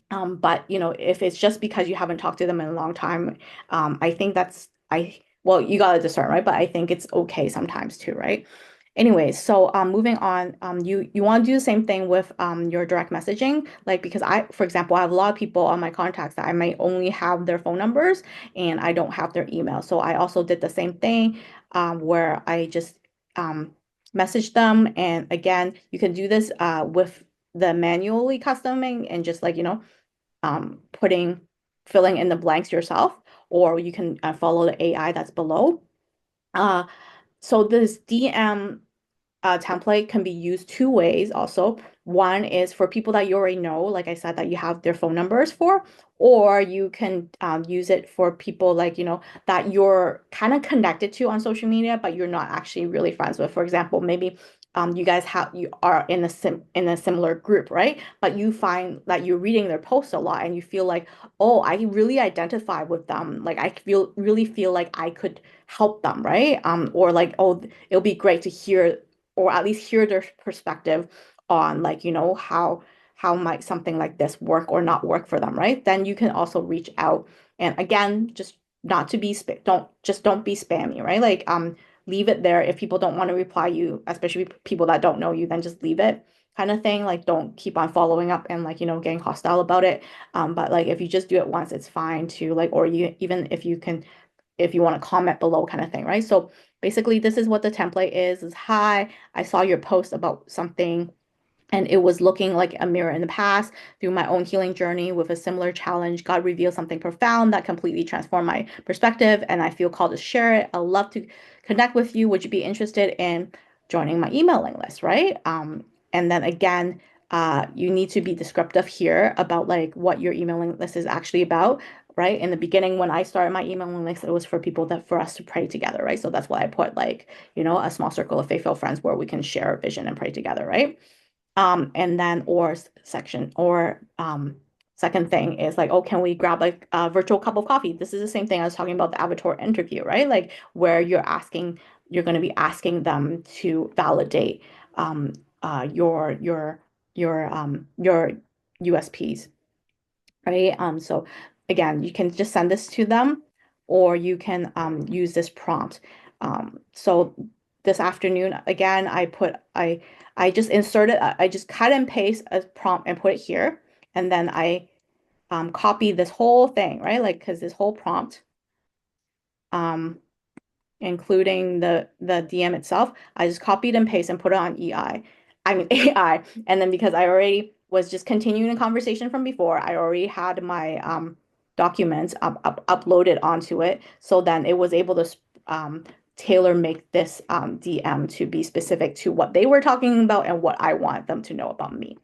But if it's just because you haven't talked to them in a long time, I think well, you gotta discern, right? But I think it's okay sometimes too, right? Anyways, so moving on, you want to do the same thing with your direct messaging, like because for example, I have a lot of people on my contacts that I might only have their phone numbers and I don't have their email. So I also did the same thing, where I just um, messaged them, and again, you can do this with the manually customing and just like putting filling in the blanks yourself, or you can follow the AI that's below. Uh, so this DM template can be used two ways also. One is for people that you already know, like I said, that you have their phone numbers for, or you can use it for people like, that you're kind of connected to on social media, but you're not actually really friends with. For example, maybe you are in in a similar group, right? But you find that you're reading their posts a lot and you feel like, oh, I really identify with them. Like I really feel like I could help them, right? Or like, oh, it'll be great to hear or at least hear their perspective on like how might something like this work or not work for them, right? Then you can also reach out, and again, just not to be don't be spammy, right? Like leave it there. If people don't want to reply you, especially people that don't know you, then just leave it, kind of thing. Like don't keep on following up and like getting hostile about it. But like if you just do it once, it's fine to like, or you even if you want to comment below, kind of thing, right? So basically, this is what the template is hi, I saw your post about something and it was looking like a mirror in the past. Through my own healing journey with a similar challenge, God revealed something profound that completely transformed my perspective, and I feel called to share it. I'd love to connect with you. Would you be interested in joining my emailing list, right? And then again, you need to be descriptive here about like what your emailing list is actually about, right? In the beginning, when I started my emailing list, it was for people that for us to pray together, right? So that's why I put like, a small circle of faithful friends where we can share a vision and pray together, right? And then or section or second thing is like, oh, can we grab like a virtual cup of coffee? This is the same thing I was talking about the avatar interview, right? Like where you're going to be asking them to validate um, your USPs, right? So again, you can just send this to them, or you can use this prompt. So this afternoon, again, I just inserted, I just cut and paste a prompt and put it here, and then I copy this whole thing, right? Like because this whole prompt, um, including the DM itself, I just copied and pasted and put it on I mean AI. And then because I already was just continuing the conversation from before, I already had my documents uploaded onto it. So then it was able to tailor make this DM to be specific to what they were talking about and what I want them to know about me.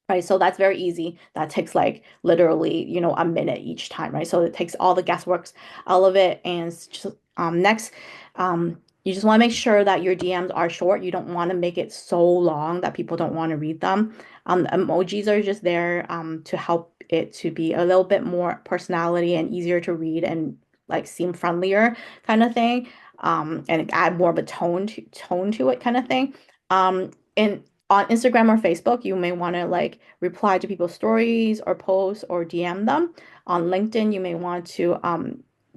Right, so that's very easy. That takes like literally, a minute each time, right? So it takes all the guesswork out of it. And it's just next, you just want to make sure that your DMs are short. You don't want to make it so long that people don't want to read them. The emojis are just there to help it to be a little bit more personality and easier to read and like seem friendlier, kind of thing. And add more of a tone to it, kind of thing. And on Instagram or Facebook, you may want to like reply to people's stories or posts or DM them. On LinkedIn, you may want to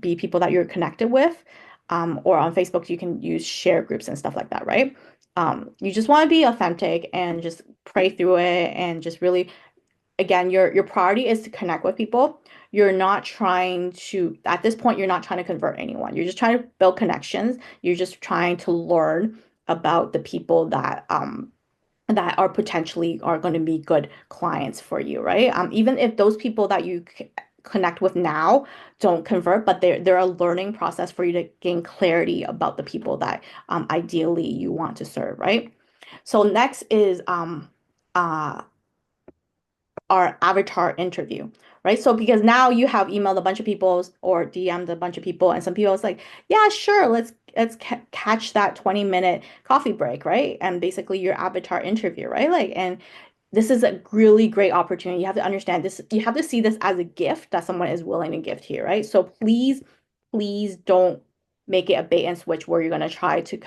be people that you're connected with. Or on Facebook, you can use share groups and stuff like that, right? You just want to be authentic and just pray through it and just really, again, your priority is to connect with people. You're not trying to, at this point, you're not trying to convert anyone. You're just trying to build connections. You're just trying to learn about the people that are potentially are going to be good clients for you, right? Even if those people that you connect with now don't convert, but they're a learning process for you to gain clarity about the people that ideally you want to serve, right? So next is uh our avatar interview, right? So because now you have emailed a bunch of people or DM'd a bunch of people, and some people was like, yeah, sure, let's catch that 20-minute coffee break, right? And basically your avatar interview, right? Like, and this is a really great opportunity. You have to understand this. You have to see this as a gift that someone is willing to gift here, right? So please don't make it a bait and switch where you're gonna try to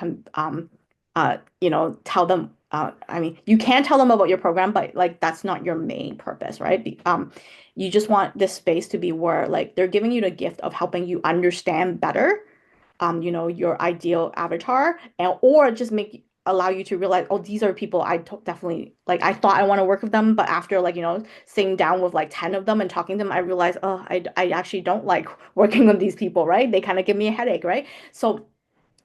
tell them. I mean, you can tell them about your program, but like that's not your main purpose, right? You just want this space to be where like they're giving you the gift of helping you understand better your ideal avatar and or just make allow you to realize, oh, these are people definitely like I thought I want to work with them, but after like, sitting down with like 10 of them and talking to them, I realized, oh, I actually don't like working with these people, right? They kind of give me a headache, right? So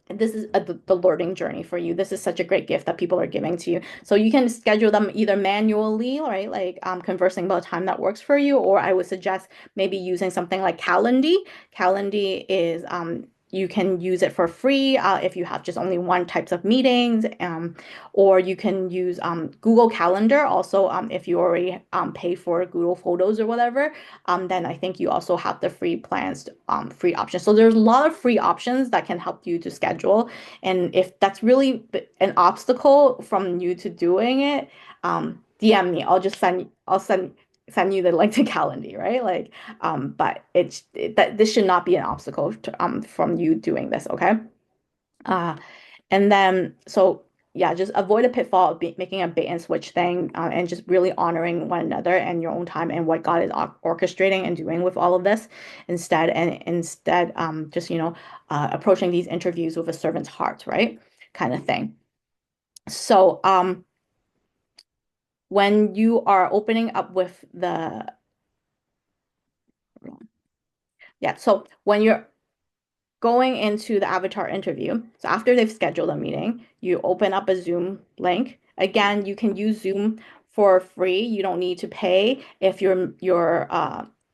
this is the learning journey for you. This is such a great gift that people are giving to you. So you can schedule them either manually, right? Like conversing about a time that works for you, or I would suggest maybe using something like Calendly. Calendly is you can use it for free if you have just only one types of meetings, or you can use Google Calendar also if you already pay for Google Photos or whatever. Then I think you also have the free plans, free options. So there's a lot of free options that can help you to schedule. And if that's really an obstacle from you to doing it, DM me. I'll send you the link to Calendly, right? Like, but that this should not be an obstacle from you doing this, okay? Uh, and then, so yeah, just avoid a pitfall of making a bait and switch thing, and just really honoring one another and your own time and what God is orchestrating and doing with all of this instead, just, approaching these interviews with a servant's heart, right? Kind of thing. So, when you are opening up with yeah, so when you're going into the avatar interview. So after they've scheduled a meeting, you open up a Zoom link. Again, you can use Zoom for free. You don't need to pay if your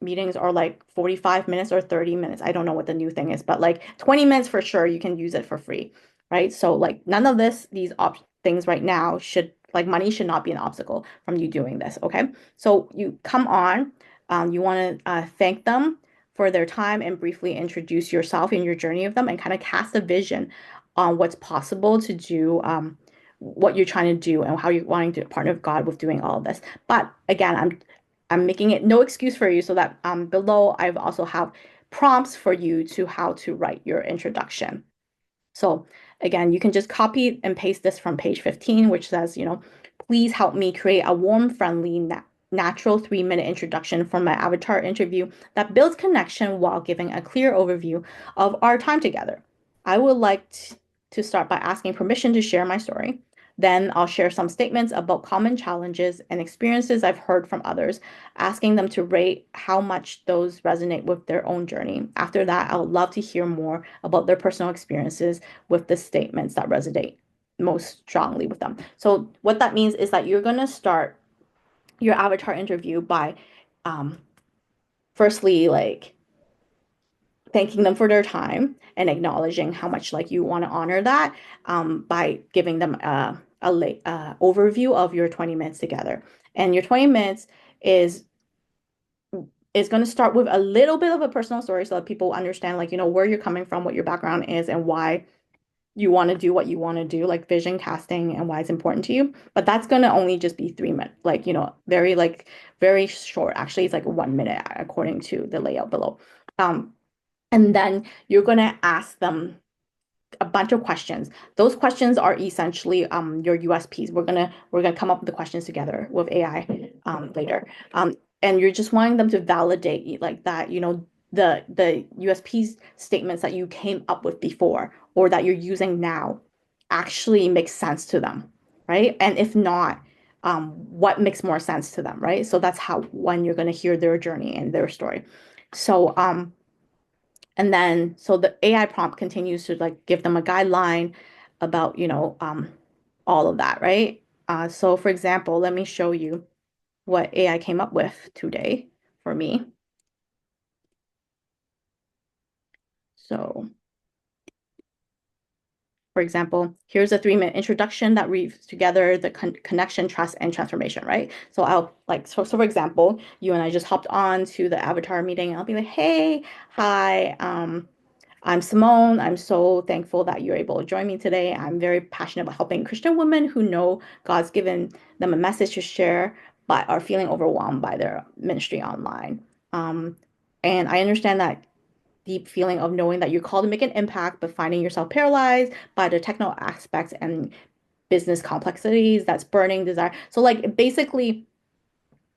meetings are like 45 minutes or 30 minutes. I don't know what the new thing is, but like 20 minutes for sure, you can use it for free, right? So like none of these op things right now should like money should not be an obstacle from you doing this, okay? So you come on, you want to thank them for their time and briefly introduce yourself and your journey of them and kind of cast a vision on what's possible to do, what you're trying to do and how you're wanting to partner with God with doing all of this. But again, I'm making it no excuse for you so that below I've also have prompts for you to how to write your introduction. So again, you can just copy and paste this from page 15, which says, please help me create a warm, friendly, natural 3-minute introduction for my avatar interview that builds connection while giving a clear overview of our time together. I would like to start by asking permission to share my story. Then I'll share some statements about common challenges and experiences I've heard from others, asking them to rate how much those resonate with their own journey. After that, I would love to hear more about their personal experiences with the statements that resonate most strongly with them. So what that means is that you're going to start your avatar interview by um, firstly like thanking them for their time and acknowledging how much like you want to honor that by giving them a overview of your 20 minutes together. And your 20 minutes is is going to start with a little bit of a personal story so that people understand like where you're coming from, what your background is, and why you want to do what you want to do, like vision casting and why it's important to you. But that's going to only just be 3 minutes, like, very short. Actually, it's like 1 minute according to the layout below. And then you're going to ask them a bunch of questions. Those questions are essentially your USPs. We're gonna come up with the questions together with AI later. And you're just wanting them to validate like that, the USPs statements that you came up with before or that you're using now actually makes sense to them, right? And if not, what makes more sense to them, right? So that's how when you're gonna hear their journey and their story. So and then, so the AI prompt continues to like give them a guideline about, all of that, right? So for example, let me show you what AI came up with today for me. So For example, here's a 3-minute introduction that weaves together the connection, trust, and transformation, right? So I'll like, so for example, you and I just hopped on to the avatar meeting. And I'll be like, hey, hi, I'm Cymone. I'm so thankful that you're able to join me today. I'm very passionate about helping Christian women who know God's given them a message to share, but are feeling overwhelmed by their ministry online. Um, and I understand that deep feeling of knowing that you're called to make an impact, but finding yourself paralyzed by the technical aspects and business complexities that's burning desire. So like basically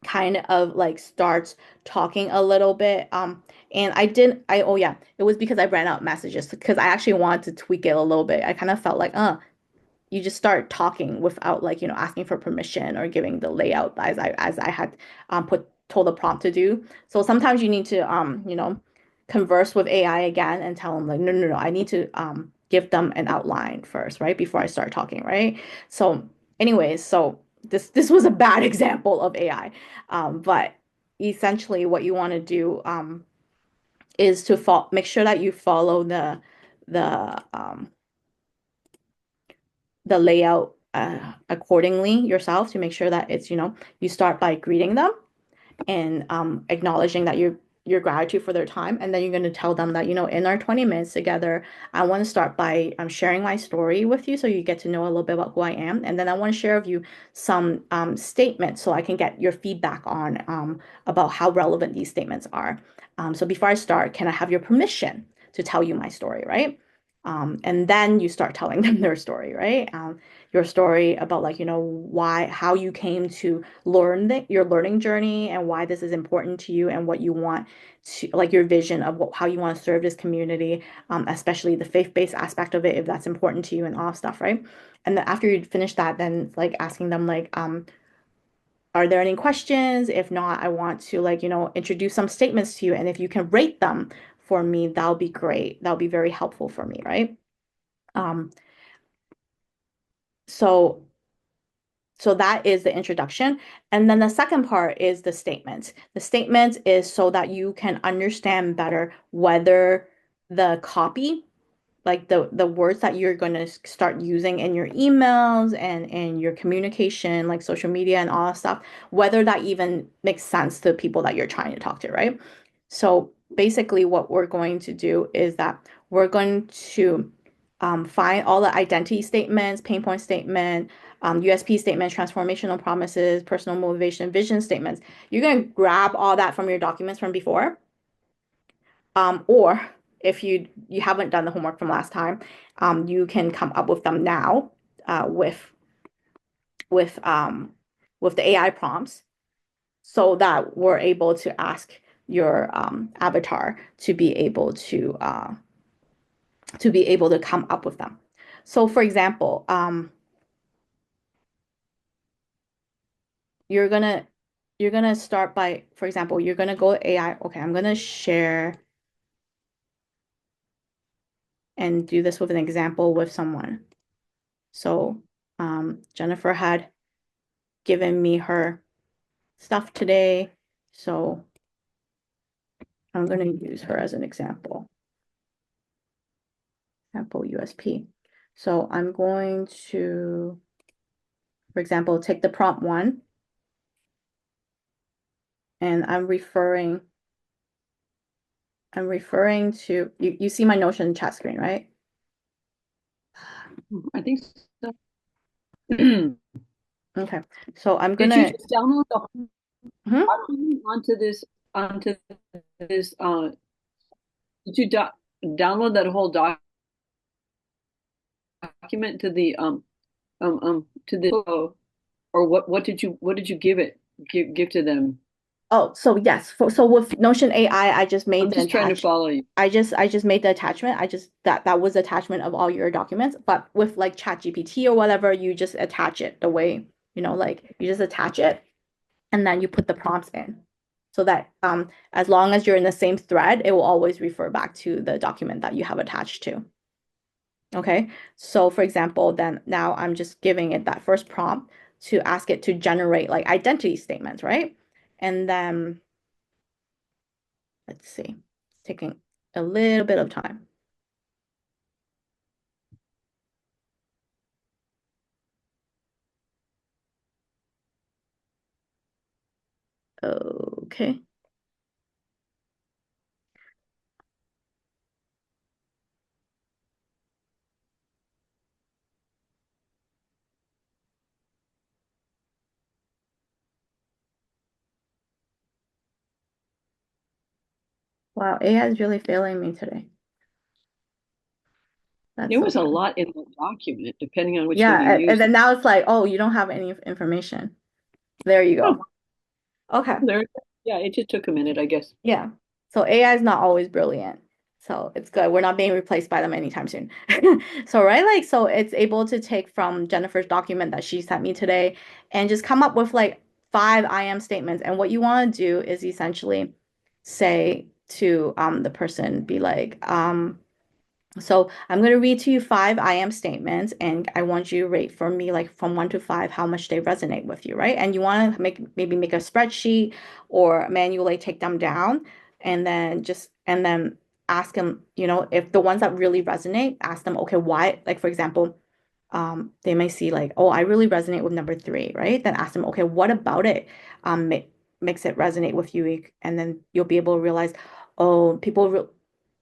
kind of like starts talking a little bit. And I didn't I oh yeah, it was because I ran out of messages because I actually wanted to tweak it a little bit. I kind of felt like, you just start talking without like asking for permission or giving the layout as I had put told the prompt to do. So sometimes you need to converse with AI again and tell them like no, no, no, I need to give them an outline first, right, before I start talking, right? So anyways, so this was a bad example of AI, but essentially what you want to do is to make sure that you follow the the layout accordingly yourself to make sure that it's, you start by greeting them and acknowledging that your gratitude for their time. And then you're going to tell them that, in our 20 minutes together, I want to start by sharing my story with you so you get to know a little bit about who I am. And then I want to share with you some statements so I can get your feedback on about how relevant these statements are. So before I start, can I have your permission to tell you my story, right? And then you start telling them their story, right? Your story about like, why, how you came to learn your learning journey and why this is important to you and what you want to, like your vision of how you want to serve this community, especially the faith-based aspect of it, if that's important to you and all stuff, right? And then after you finish that, then like asking them like, are there any questions? If not, I want to like, introduce some statements to you. And if you can rate them for me, that'll be great. That'll be very helpful for me, right? Um, so So that is the introduction. And then the second part is the statement. The statement is so that you can understand better whether the copy, like the words that you're going to start using in your emails and in your communication, like social media and all that stuff, whether that even makes sense to the people that you're trying to talk to, right? So basically, what we're going to do is that we're going to find all the identity statements, pain point statement, USP statements, transformational promises, personal motivation, vision statements. You're going to grab all that from your documents from before, or if you haven't done the homework from last time, you can come up with them now with with um, with the AI prompts, so that we're able to ask your avatar to be able to come up with them. So, for example, you're gonna you're gonna start by, for example, you're gonna go AI. Okay, I'm gonna share and do this with an example with someone. So Jennifer had given me her stuff today. So I'm going to use her as an example. Example USP. So I'm going to, for example, take the prompt one and I'm referring to, you see my Notion chat screen, right? I think so. Did Okay. So I'm you gonna, just download the whole mhm. document onto this did you download that whole document to the to the or what did you give to them? Oh, so yes. So with Notion AI, I just made I'm the just trying to attach. follow you. I just made the attachment. That was the attachment of all your documents. But with like Chat GPT or whatever, you just attach it the way, like you just attach it and then you put the prompts in. So that as long as you're in the same thread, it will always refer back to the document that you have attached to. Okay. So for example, then now I'm just giving it that first prompt to ask it to generate like identity statements, right? And then let's see, it's taking a little bit of time. Okay. Wow, AI is really failing me today. That's There so was a sad. lot in the document, depending on which Yeah, one you and used. then now it's like, oh, you don't have any information. There you Oh, go. Okay. there. Yeah, it just took a minute, I guess. Yeah. So AI is not always brilliant. So it's good. We're not being replaced by them anytime soon. So, right, like, so it's able to take from Jennifer's document that she sent me today and just come up with like five I am statements. And what you want to do is essentially say to the person, be like, so I'm going to read to you five I am statements, and I want you to rate for me, like from one to five, how much they resonate with you, right? And you want to maybe make a spreadsheet or manually take them down, and then ask them, if the ones that really resonate, ask them, okay, why? Like for example, they may see like, oh, I really resonate with number three, right? Then ask them, okay, what about it makes it resonate with you? And then you'll be able to realize, oh,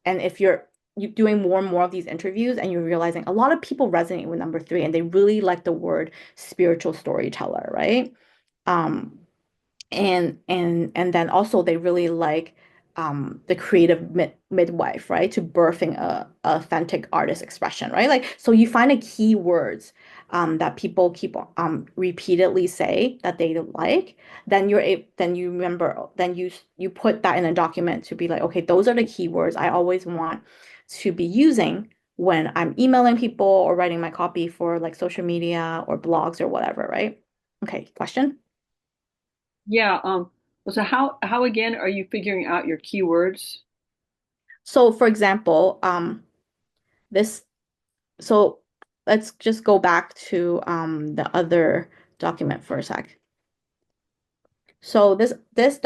and if you doing more and more of these interviews and you're realizing a lot of people resonate with number three and they really like the word spiritual storyteller, right? Um, and then also they really like the creative midwife, right, to birthing a authentic artist expression, right? Like so you find a keywords that people keep repeatedly say that they like, then you remember, then you put that in a document to be like, okay, those are the keywords I always want to be using when I'm emailing people or writing my copy for like social media or blogs or whatever, right? Okay, question. Yeah. So how again are you figuring out your keywords? So, for example, this, so let's just go back to the other document for a sec. So this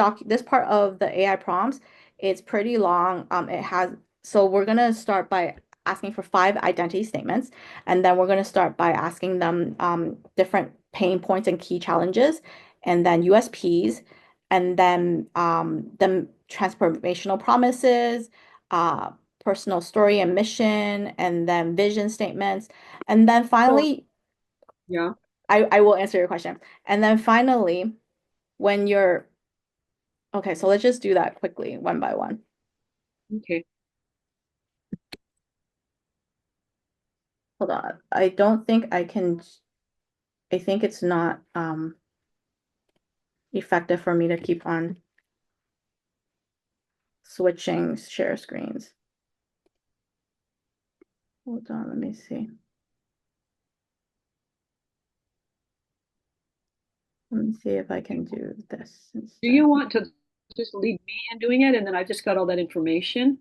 part of the AI prompts, it's pretty long. It has so we're gonna start by asking for five identity statements, and then we're gonna start by asking them different pain points and key challenges, and then USPs, and then the transformational promises, uh, personal story and mission, and then vision statements, and then So finally, yeah. I will answer your question, and then finally, when you're okay, so let's just do that quickly, one by one. Okay. Hold on. I don't think I can, I think it's not effective for me to keep on switching share screens. Hold on, let me see. Let me see if I can do this Do instead. you want to just leave me in doing it, and then I just got all that information?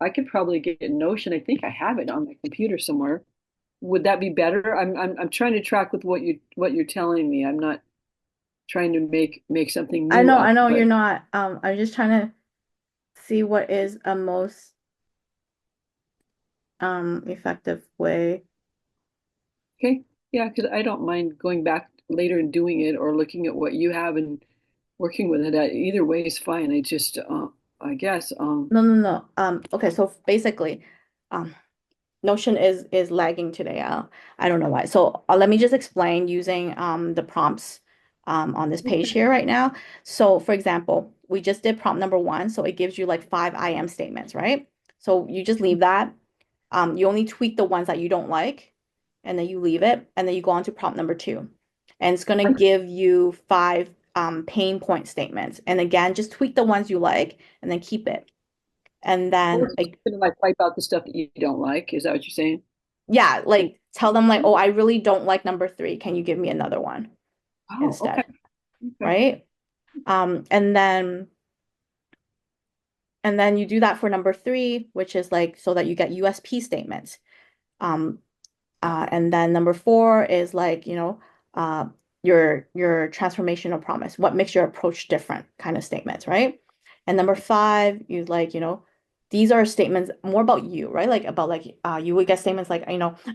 I could probably get Notion. I think I have it on my computer somewhere. Would that be better? I'm trying to track with what you're telling me. I'm not trying to make something new I up, know you're but not. I'm just trying to see what is a most effective way. okay. Yeah, because I don't mind going back later and doing it or looking at what you have and working with it. Either way is fine. I just I guess No, no, no. Okay, so basically, um, Notion is lagging today. I don't know why. So let me just explain using the prompts on this page here right now. So for example, we just did prompt number one, so it gives you like five I am statements, right? So you just leave that. You only tweak the ones that you don't like, and then you leave it, and then you go on to prompt number two, and it's gonna give you five pain point statements. And again, just tweak the ones you like, and then keep it. And oh, then it's just gonna like wipe out the stuff that you don't like. Is that what you're saying? yeah, like tell them like, oh, I really don't like number three. Can you give me another one Oh, okay. instead? Okay. Right? And then you do that for number three, which is like so that you get USP statements. Um, and then number four is like, uh, your transformational promise. What makes your approach different kind of statements, right? And number five, you like, these are statements more about you, right? Like about like you would get statements like,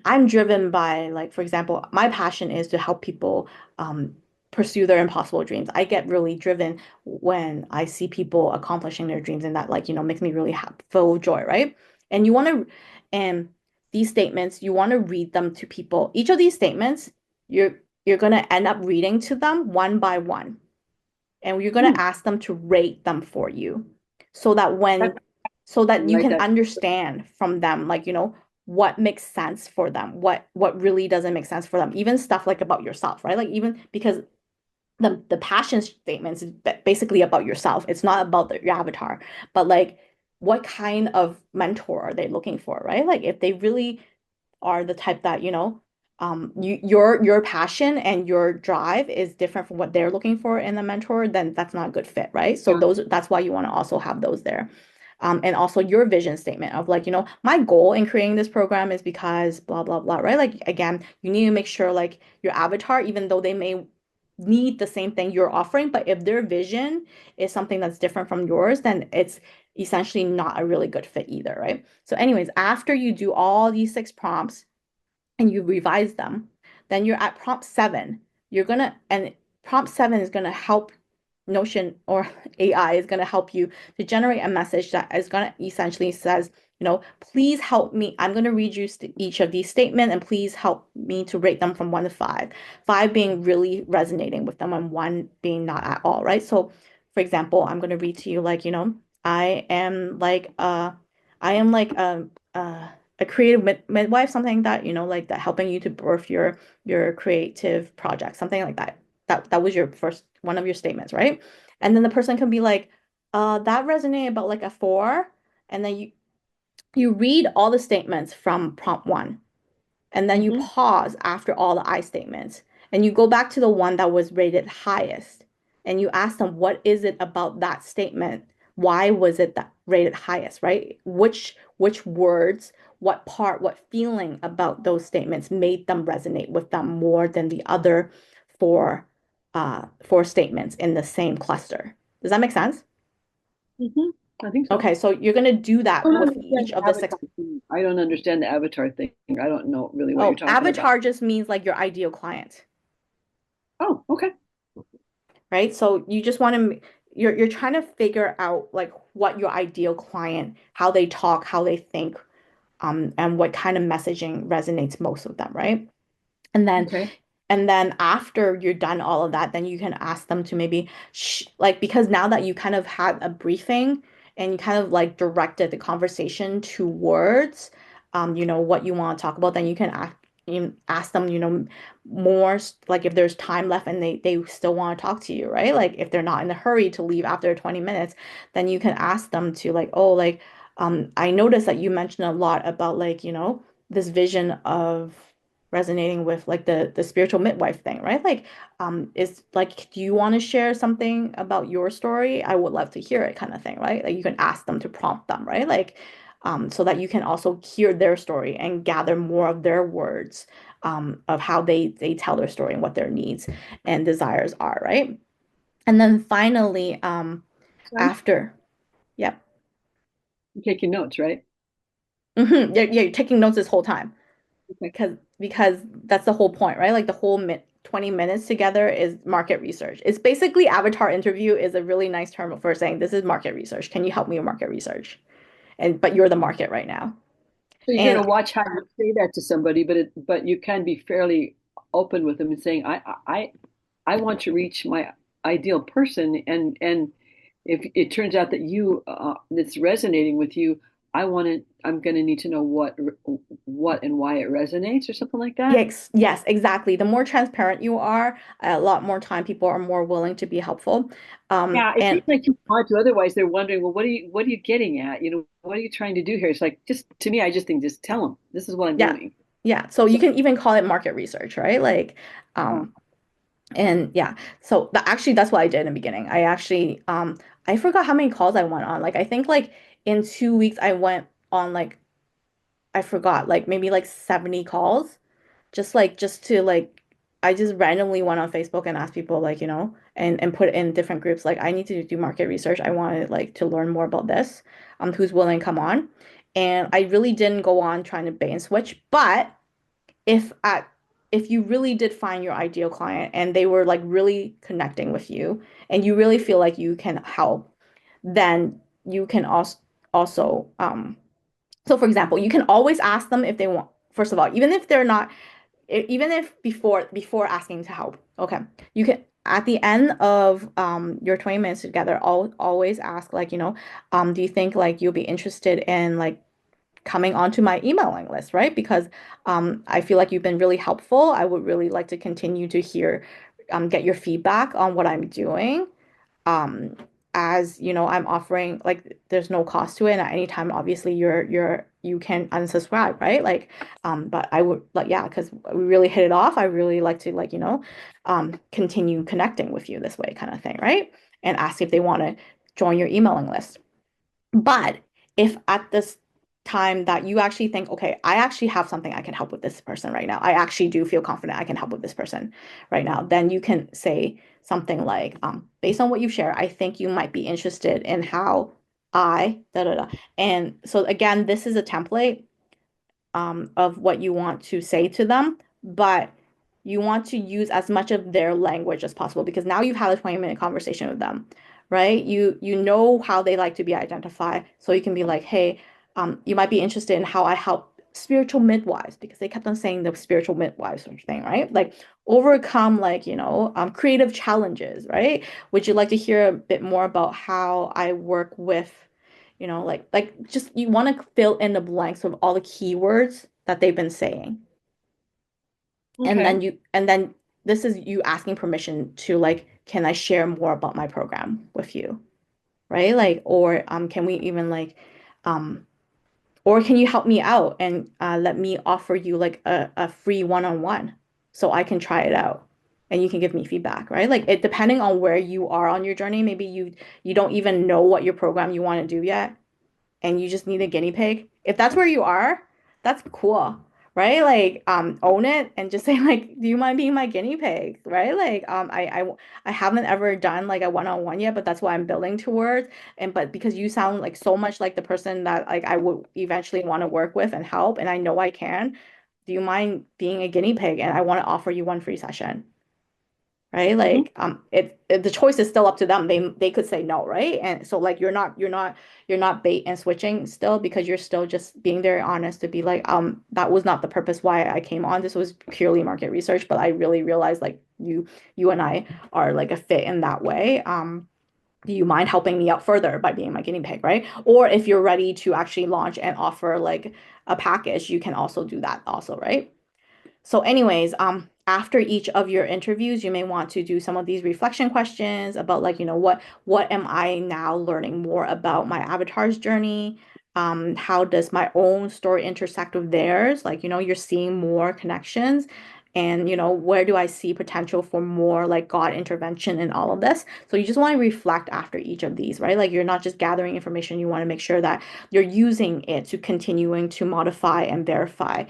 I'm driven by like, for example, my passion is to help people um pursue their impossible dreams. I get really driven when I see people accomplishing their dreams, and that like, makes me really full of joy, right? And you want to, and these statements, you want to read them to people. Each of these statements, you're going to end up reading to them one by one, and you're going Hmm. to ask them to rate them for you so that That's, when so I that you write can that. understand from them, like, what makes sense for them, what really doesn't make sense for them, even stuff like about yourself, right? Like, even because the passion statements is basically about yourself. It's not about your avatar, but like, what kind of mentor are they looking for, right? Like, if they really are the type that, your passion and your drive is different from what they're looking for in a mentor, then that's not a good fit, right? So Yeah. that's why you want to also have those there. And also your vision statement of like, my goal in creating this program is because blah, blah, blah, right? Like, again, you need to make sure like your avatar, even though they may need the same thing you're offering, but if their vision is something that's different from yours, then it's essentially not a really good fit either, right? So, anyways, after you do all these 6 prompts, and you revise them, then you're at prompt 7. And prompt 7 is gonna help Notion, or AI is gonna help you to generate a message that is gonna essentially says, please help me. I'm gonna read you each of these statements, and please help me to rate them from 1 to 5. 5 being really resonating with them, and 1 being not at all, right? So, for example, I'm gonna read to you like, I am like I am like a creative midwife, something that, like that, helping you to birth your creative project, something like that. That was your first one of your statements, right? And then the person can be like, that resonated about like a 4. And then you read all the statements from prompt 1, and then you Hmm. pause after all the I statements, and you go back to the one that was rated highest, and you ask them, what is it about that statement? Why was it that rated highest, right? Which words, what part, what feeling about those statements made them resonate with them more than the other four statements in the same cluster? Does that make sense? Hmm. I think so. Okay, so you're gonna do I that don't with understand each the of the six. avatar thing. I don't understand the avatar thing. I don't know really what you're Oh, talking about. avatar just means like your ideal client. Oh, okay. Right? So you just want to, you're trying to figure out like what your ideal client, how they talk, how they think, and what kind of messaging resonates most with them, right? And then Okay. after you're done all of that, then you can ask them to maybe like, because now that you kind of had a briefing and you kind of like directed the conversation towards what you want to talk about, then you can ask them, more like if there's time left and they still want to talk to you, right? Like, if they're not in a hurry to leave after 20 minutes, then you can ask them to like, oh, like, I noticed that you mentioned a lot about like, this vision of resonating with like the spiritual midwife thing, right? Like, is like, do you want to share something about your story? I would love to hear it, kind of thing, right? Like, you can ask them to prompt them, right? Like, so that you can also hear their story and gather more of their words, of how they tell their story and what their needs and desires are, right? And then finally, Sense. after, yep. You're taking notes, right? Yeah, you're taking notes this whole time. Okay. Because that's the whole point, right? Like, the whole 20 minutes together is market research. It's basically, avatar interview is a really nice term for saying this is market research. Can you help me with market research? And but you're the market right now. So you're going And to watch how you say that to somebody, but you can be fairly open with them and saying, I want to reach my ideal person, and if it turns out that it's resonating with you, I'm going to need to know what and why it resonates or something like that. yes, yes, exactly. The more transparent you are, a lot more time people are more willing to be helpful. Yeah, it And seems like you want to. Otherwise, they're wondering, well, what are you getting at? What are you trying to do here? It's like, just to me, I just think, just tell them this is what I'm yeah, doing. yeah. So So, you can even call it market research, right? Like, uh, um, and yeah, so actually that's what I did in the beginning. I forgot how many calls I went on. Like, I think like in 2 weeks I went on like, I forgot, like maybe like 70 calls. Just to like, I just randomly went on Facebook and asked people, like, and put in different groups like, I need to do market research. I wanted like to learn more about this. Who's willing to come on? And I really didn't go on trying to bait and switch, but if at if you really did find your ideal client and they were like really connecting with you and you really feel like you can help, then you can also so for example, you can always ask them if they want, first of all, even if they're not, even if before asking to help, okay, you can at the end of your 20 minutes together, always ask like, do you think like you'll be interested in like coming onto my emailing list, right? Because I feel like you've been really helpful. I would really like to continue to hear, get your feedback on what I'm doing. Um, as you know, I'm offering like there's no cost to it, and at any time, obviously, you can unsubscribe, right? Like, but I would like yeah, because we really hit it off. I really like to like continue connecting with you this way, kind of thing, right? And ask if they want to join your emailing list. But if at this time that you actually think, okay, I actually have something I can help with this person right now, I actually do feel confident I can help with this person right now, then you can say something like, based on what you share, I think you might be interested in how I da da da. And so again, this is a template of what you want to say to them, but you want to use as much of their language as possible because now you've had a 20-minute conversation with them, right? You know how they like to be identified. So you can be like, hey, you might be interested in how I help spiritual midwives because they kept on saying the spiritual midwives sort of thing, right? Like overcome like, creative challenges, right? Would you like to hear a bit more about how I work with like just you want to fill in the blanks of all the keywords that they've been saying. Okay. And then this is you asking permission to like, can I share more about my program with you? Right? Like, or can we even like um or can you help me out and let me offer you like a free one-on-one so I can try it out and you can give me feedback, right? Like it depending on where you are on your journey, maybe you don't even know what your program you want to do yet and you just need a guinea pig, if that's where you are, that's cool, right? Like, own it and just say like, do you mind being my guinea pig, right? Like, I haven't ever done like a one-on-one yet, but that's what I'm building towards. And but because you sound like so much like the person that like I would eventually want to work with and help, and I know I can, do you mind being a guinea pig? And I want to offer you one free session, right? Hmm. Like the choice is still up to them. They could say no, right? And so like you're not bait and switching still because you're still just being very honest to be like that was not the purpose why I came on. This was purely market research, but I really realized like you and I are like a fit in that way. Do you mind helping me out further by being my guinea pig, right? Or if you're ready to actually launch and offer like a package, you can also do that also, right? So anyways, after each of your interviews, you may want to do some of these reflection questions about like, what am I now learning more about my avatar's journey? How does my own story intersect with theirs? Like, you're seeing more connections. And, where do I see potential for more like God intervention in all of this? So you just want to reflect after each of these, right? Like you're not just gathering information, you want to make sure that you're using it to continuing to modify and verify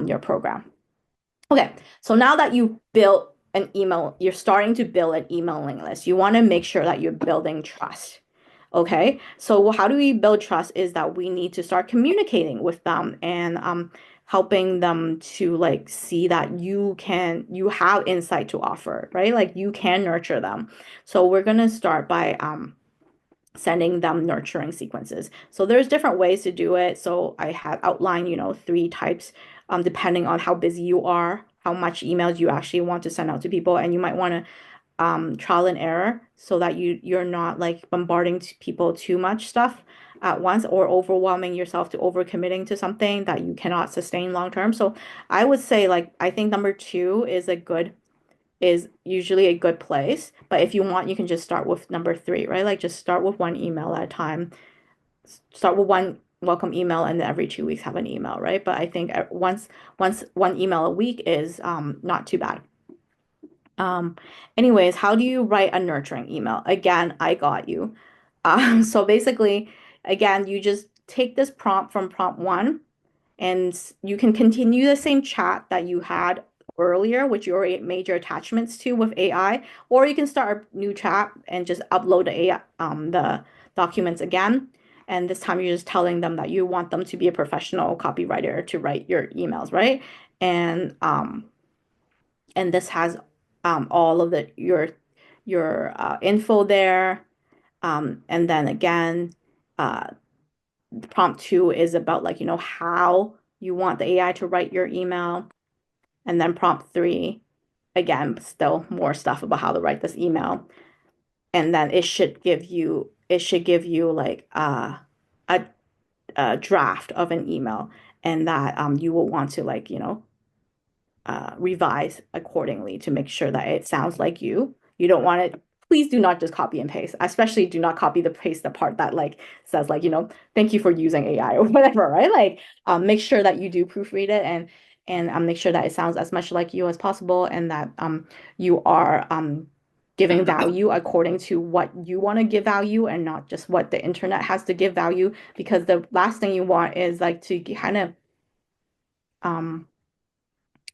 your program. Okay, so now that you built an email, you're starting to build an emailing list. You want to make sure that you're building trust. Okay, so how do we build trust is that we need to start communicating with them and helping them to like see that you have insight to offer, right? Like you can nurture them. So we're gonna start by sending them nurturing sequences. So there's different ways to do it. So I have outlined, three types, depending on how busy you are, how much emails you actually want to send out to people, and you might want to trial and error so that you're not like bombarding people too much stuff at once or overwhelming yourself to overcommitting to something that you cannot sustain long term. So I would say like I think number two is usually a good place. But if you want, you can just start with number three, right? Like just start with one email at a time. Start with one welcome email and then every 2 weeks have an email, right? But I think once one email a week is not too bad. Um, anyways, how do you write a nurturing email? Again, I got you. So basically, again, you just take this prompt from prompt one and you can continue the same chat that you had earlier, which you already made your attachments to with AI, or you can start a new chat and just upload the documents again. And this time you're just telling them that you want them to be a professional copywriter to write your emails, right? And and this has all of your info there. And then again, uh, prompt two is about like, how you want the AI to write your email. And then prompt three, again, still more stuff about how to write this email. And then it should give you like a, a draft of an email, and that you will want to like, revise accordingly to make sure that it sounds like you. You don't want it. Please do not just copy and paste. Especially do not copy the paste the part that like says like, thank you for using AI or whatever, right? Like, make sure that you do proofread it, and make sure that it sounds as much like you as possible, and that you are giving value according to what you want to give value and not just what the internet has to give value. Because the last thing you want is like to kind of um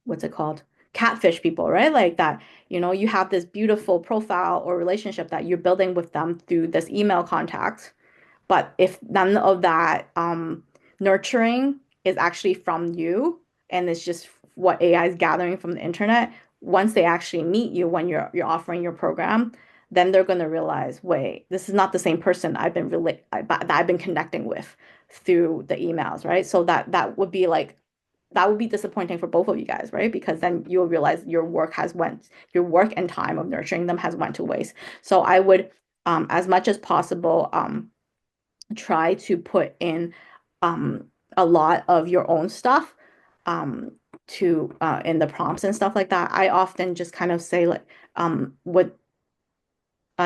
what's it called? Catfish people, right? Like that, you have this beautiful profile or relationship that you're building with them through this email contact. But if none of that nurturing is actually from you, and it's just what AI is gathering from the internet, once they actually meet you when you're offering your program, then they're going to realize, wait, this is not the same person that I've been connecting with through the emails, right? So that would be disappointing for both of you guys, right? Because then you'll realize your work and time of nurturing them has went to waste. So I would, as much as possible, try to put in a lot of your own stuff um, to in the prompts and stuff like that. I often just kind of say like, would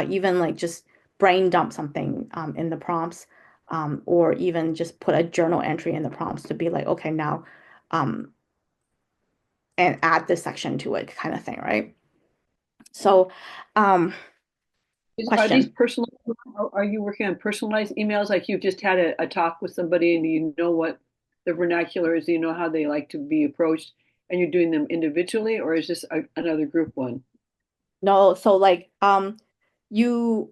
even like just brain dump something in the prompts, or even just put a journal entry in the prompts to be like, okay, now um, and add this section to it kind of thing, right? So, um, Are these question. personal? Are you working on personalized emails? Like you've just had a talk with somebody and you know what the vernacular is, you know how they like to be approached, and you're doing them individually, or is this another group one? No, so like you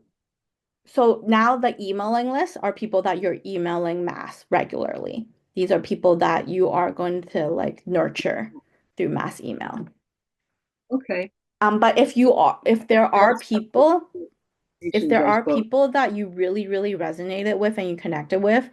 so now the emailing list are people that you're emailing mass regularly. These are people that you are going to like nurture through mass email. Okay. But if there I are also have people if you there guys are both. people that you really, really resonated with and you connected with,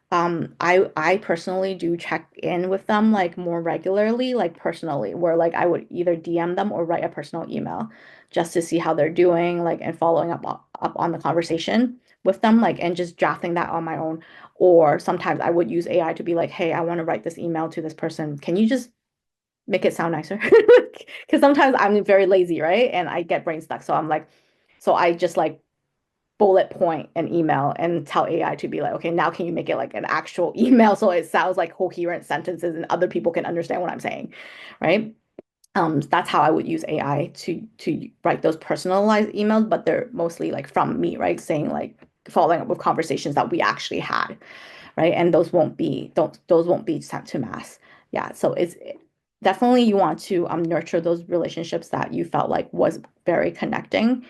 I personally do check in with them like more regularly, like personally, where like I would either DM them or write a personal email just to see how they're doing, like, and following up on the conversation with them, like, and just drafting that on my own. Or sometimes I would use AI to be like, hey, I want to write this email to this person. Can you just make it sound nicer? Because sometimes I'm very lazy, right? And I get brain stuck. So I just like bullet point an email and tell AI to be like, okay, now can you make it like an actual email so it sounds like coherent sentences and other people can understand what I'm saying, right? That's how I would use AI to write those personalized emails, but they're mostly like from me, right? Saying like following up with conversations that we actually had, right? And those won't be sent to mass. Yeah, so it's definitely you want to nurture those relationships that you felt like was very connecting,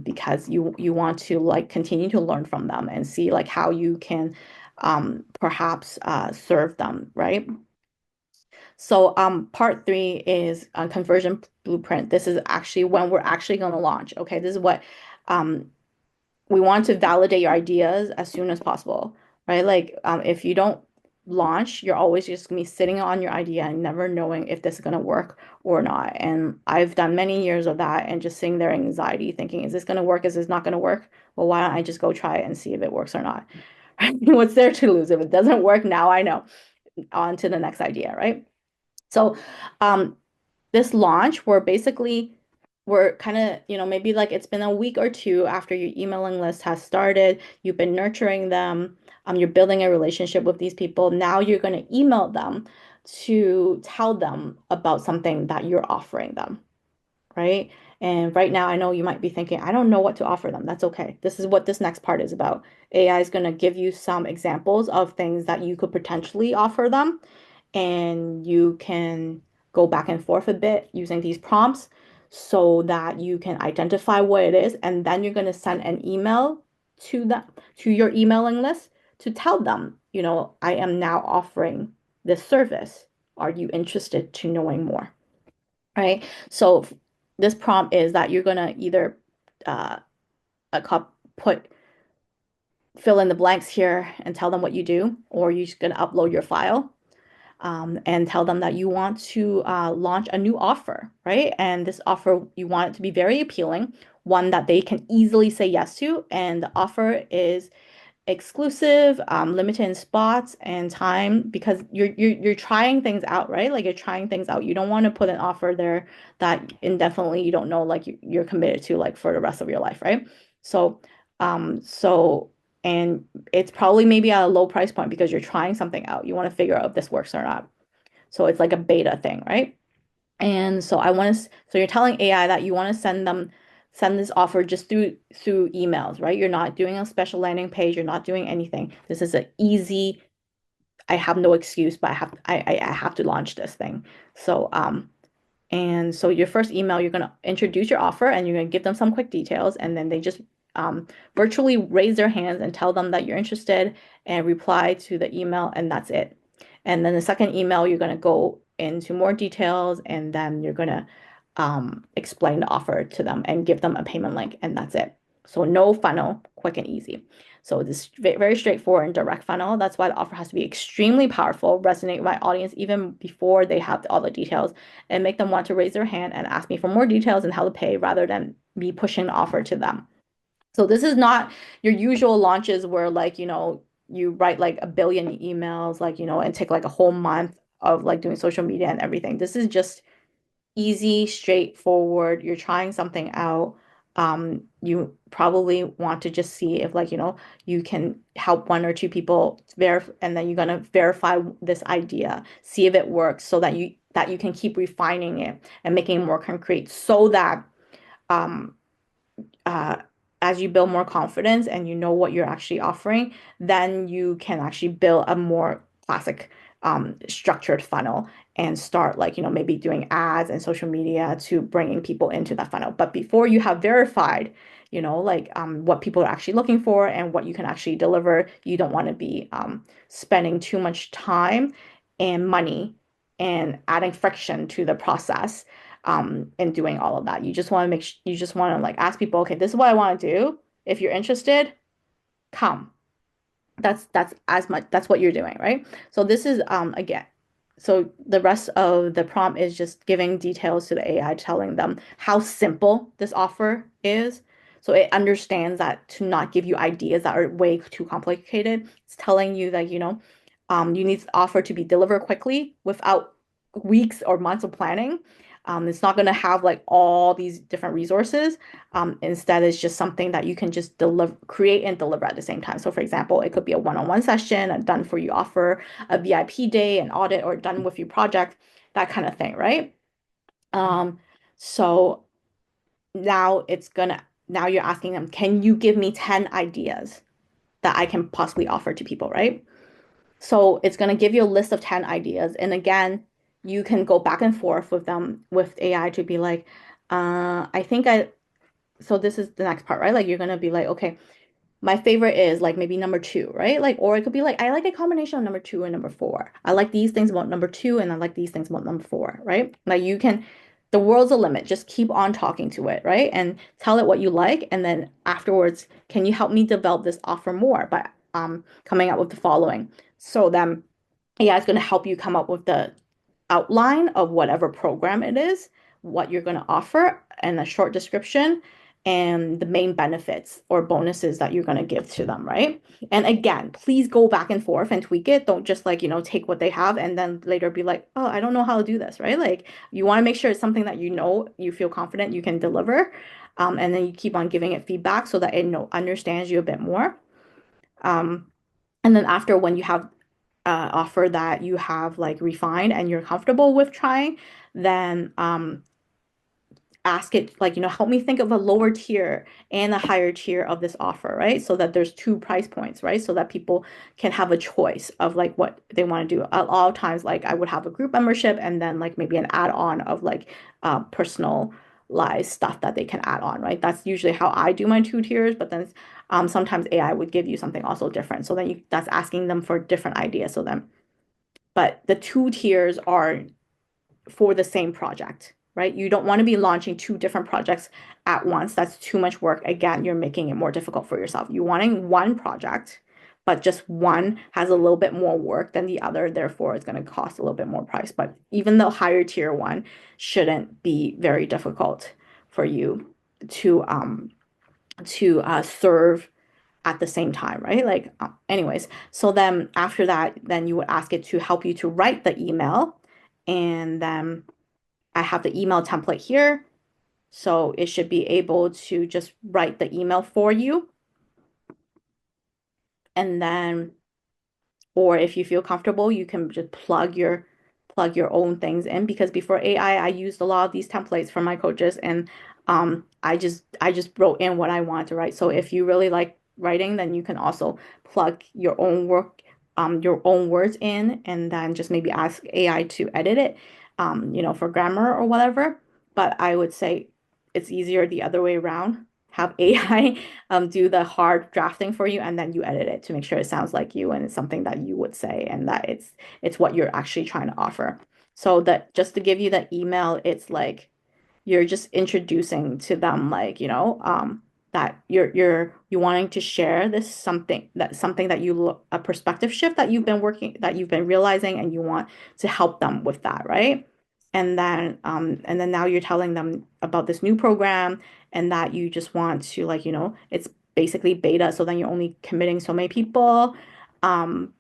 because you want to like continue to learn from them and see like how you can perhaps serve them, right? So part three is conversion blueprint. This is actually when we're actually going to launch. Okay, this is what um, we want to validate your ideas as soon as possible, right? Like, if you don't launch, you're always just gonna be sitting on your idea and never knowing if this is gonna work or not. And I've done many years of that and just sitting there in anxiety, thinking, is this gonna work? Is this not gonna work? Well, why don't I just go try it and see if it works or not? What's there to lose? If it doesn't work, now I know. On to the next idea, right? So, um, this launch where basically we're kind of, maybe like it's been a week or two after your emailing list has started, you've been nurturing them, you're building a relationship with these people. Now you're going to email them to tell them about something that you're offering them, right? And right now, I know you might be thinking, I don't know what to offer them. That's okay. This is what this next part is about. AI is going to give you some examples of things that you could potentially offer them, and you can go back and forth a bit using these prompts so that you can identify what it is. And then you're going to send an email to them, to your emailing list, to tell them, I am now offering this service. Are you interested to knowing more? right? So this prompt is that you're gonna either put fill in the blanks here and tell them what you do, or you're just gonna upload your file and tell them that you want to launch a new offer, right? And this offer, you want it to be very appealing, one that they can easily say yes to. And the offer is exclusive, limited in spots and time because you're trying things out, right? Like you're trying things out. You don't want to put an offer there that indefinitely you don't know like you're committed to like for the rest of your life, right? So, so and it's probably maybe at a low price point because you're trying something out. You want to figure out if this works or not. So it's like a beta thing, right? And so I want to, so you're telling AI that you want to send this offer just through emails, right? You're not doing a special landing page, you're not doing anything. This is an easy, I have no excuse, but I have to launch this thing. So and so your first email, you're going to introduce your offer and you're going to give them some quick details, and then they just virtually raise their hands and tell them that you're interested and reply to the email, and that's it. And then the second email, you're going to go into more details, and then you're going to explain the offer to them and give them a payment link, and that's it. So no funnel, quick and easy. So this very straightforward and direct funnel. That's why the offer has to be extremely powerful, resonate with my audience even before they have all the details, and make them want to raise their hand and ask me for more details and how to pay rather than me pushing the offer to them. So this is not your usual launches where like, you write like a billion emails, like, and take like a whole month of like doing social media and everything. This is just easy, straightforward. You're trying something out. You probably want to just see if like, you can help one or two people verify, and then you're gonna verify this idea, see if it works so that you can keep refining it and making it more concrete so that um uh, as you build more confidence and you know what you're actually offering, then you can actually build a more classic structured funnel and start like, maybe doing ads and social media to bringing people into that funnel. But before you have verified, like what people are actually looking for and what you can actually deliver, you don't want to be spending too much time and money and adding friction to the process in doing all of that. You just want to you just want to like ask people, okay, this is what I want to do. If you're interested, come. That's as much that's what you're doing, right? So this is again, so the rest of the prompt is just giving details to the AI, telling them how simple this offer is. So it understands that to not give you ideas that are way too complicated. It's telling you that, you need the offer to be delivered quickly without weeks or months of planning. It's not going to have like all these different resources. Instead, it's just something that you can just deliver, create and deliver at the same time. So, for example, it could be a one-on-one session, a done for you offer, a VIP day, an audit, or done with you project, that kind of thing, right? Um, so now you're asking them, can you give me 10 ideas that I can possibly offer to people, right? So it's going to give you a list of 10 ideas. And again, you can go back and forth with them with AI to be like, I think so this is the next part, right? Like you're going to be like, okay, my favorite is like maybe number two, right? Like, or it could be like, I like a combination of number two and number four. I like these things about number two and I like these things about number four, right? Like you can, the world's a limit. Just keep on talking to it, right? And tell it what you like. And then afterwards, can you help me develop this offer more by coming up with the following? So then AI is going to help you come up with the outline of whatever program it is, what you're going to offer, and a short description, and the main benefits or bonuses that you're going to give to them, right? And again, please go back and forth and tweak it. Don't just like, take what they have and then later be like, oh, I don't know how to do this, right? Like you want to make sure it's something that you feel confident you can deliver. And then you keep on giving it feedback so that it understands you a bit more. Um, and then after when you have offer that you have like refined and you're comfortable with trying, then ask it like, help me think of a lower tier and a higher tier of this offer, right? So that there's two price points, right? So that people can have a choice of like what they want to do. A lot of times, like I would have a group membership and then like maybe an add-on of like personalized stuff that they can add on, right? That's usually how I do my two tiers, but then sometimes AI would give you something also different. So then that's asking them for different ideas. So then but the two tiers are for the same project. right? You don't want to be launching two different projects at once. That's too much work. Again, you're making it more difficult for yourself. You're wanting one project, but just one has a little bit more work than the other. Therefore, it's going to cost a little bit more price. But even the higher tier one shouldn't be very difficult for you to serve at the same time, right? Like, anyways, so then after that, then you would ask it to help you to write the email. And then I have the email template here. So it should be able to just write the email for you. And then, or if you feel comfortable, you can just plug your own things in because before AI, I used a lot of these templates from my coaches and I just wrote in what I wanted to write. So if you really like writing, then you can also plug your own work, your own words in and then just maybe ask AI to edit it, for grammar or whatever. But I would say it's easier the other way around. Have AI do the hard drafting for you and then you edit it to make sure it sounds like you and it's something that you would say and that it's what you're actually trying to offer. So that just to give you the email, it's like you're just introducing to them like, that you wanting to share this something that you look a perspective shift that you've been realizing and you want to help them with that, right? And then now you're telling them about this new program and that you just want to like, it's basically beta, so then you're only committing so many people. Um,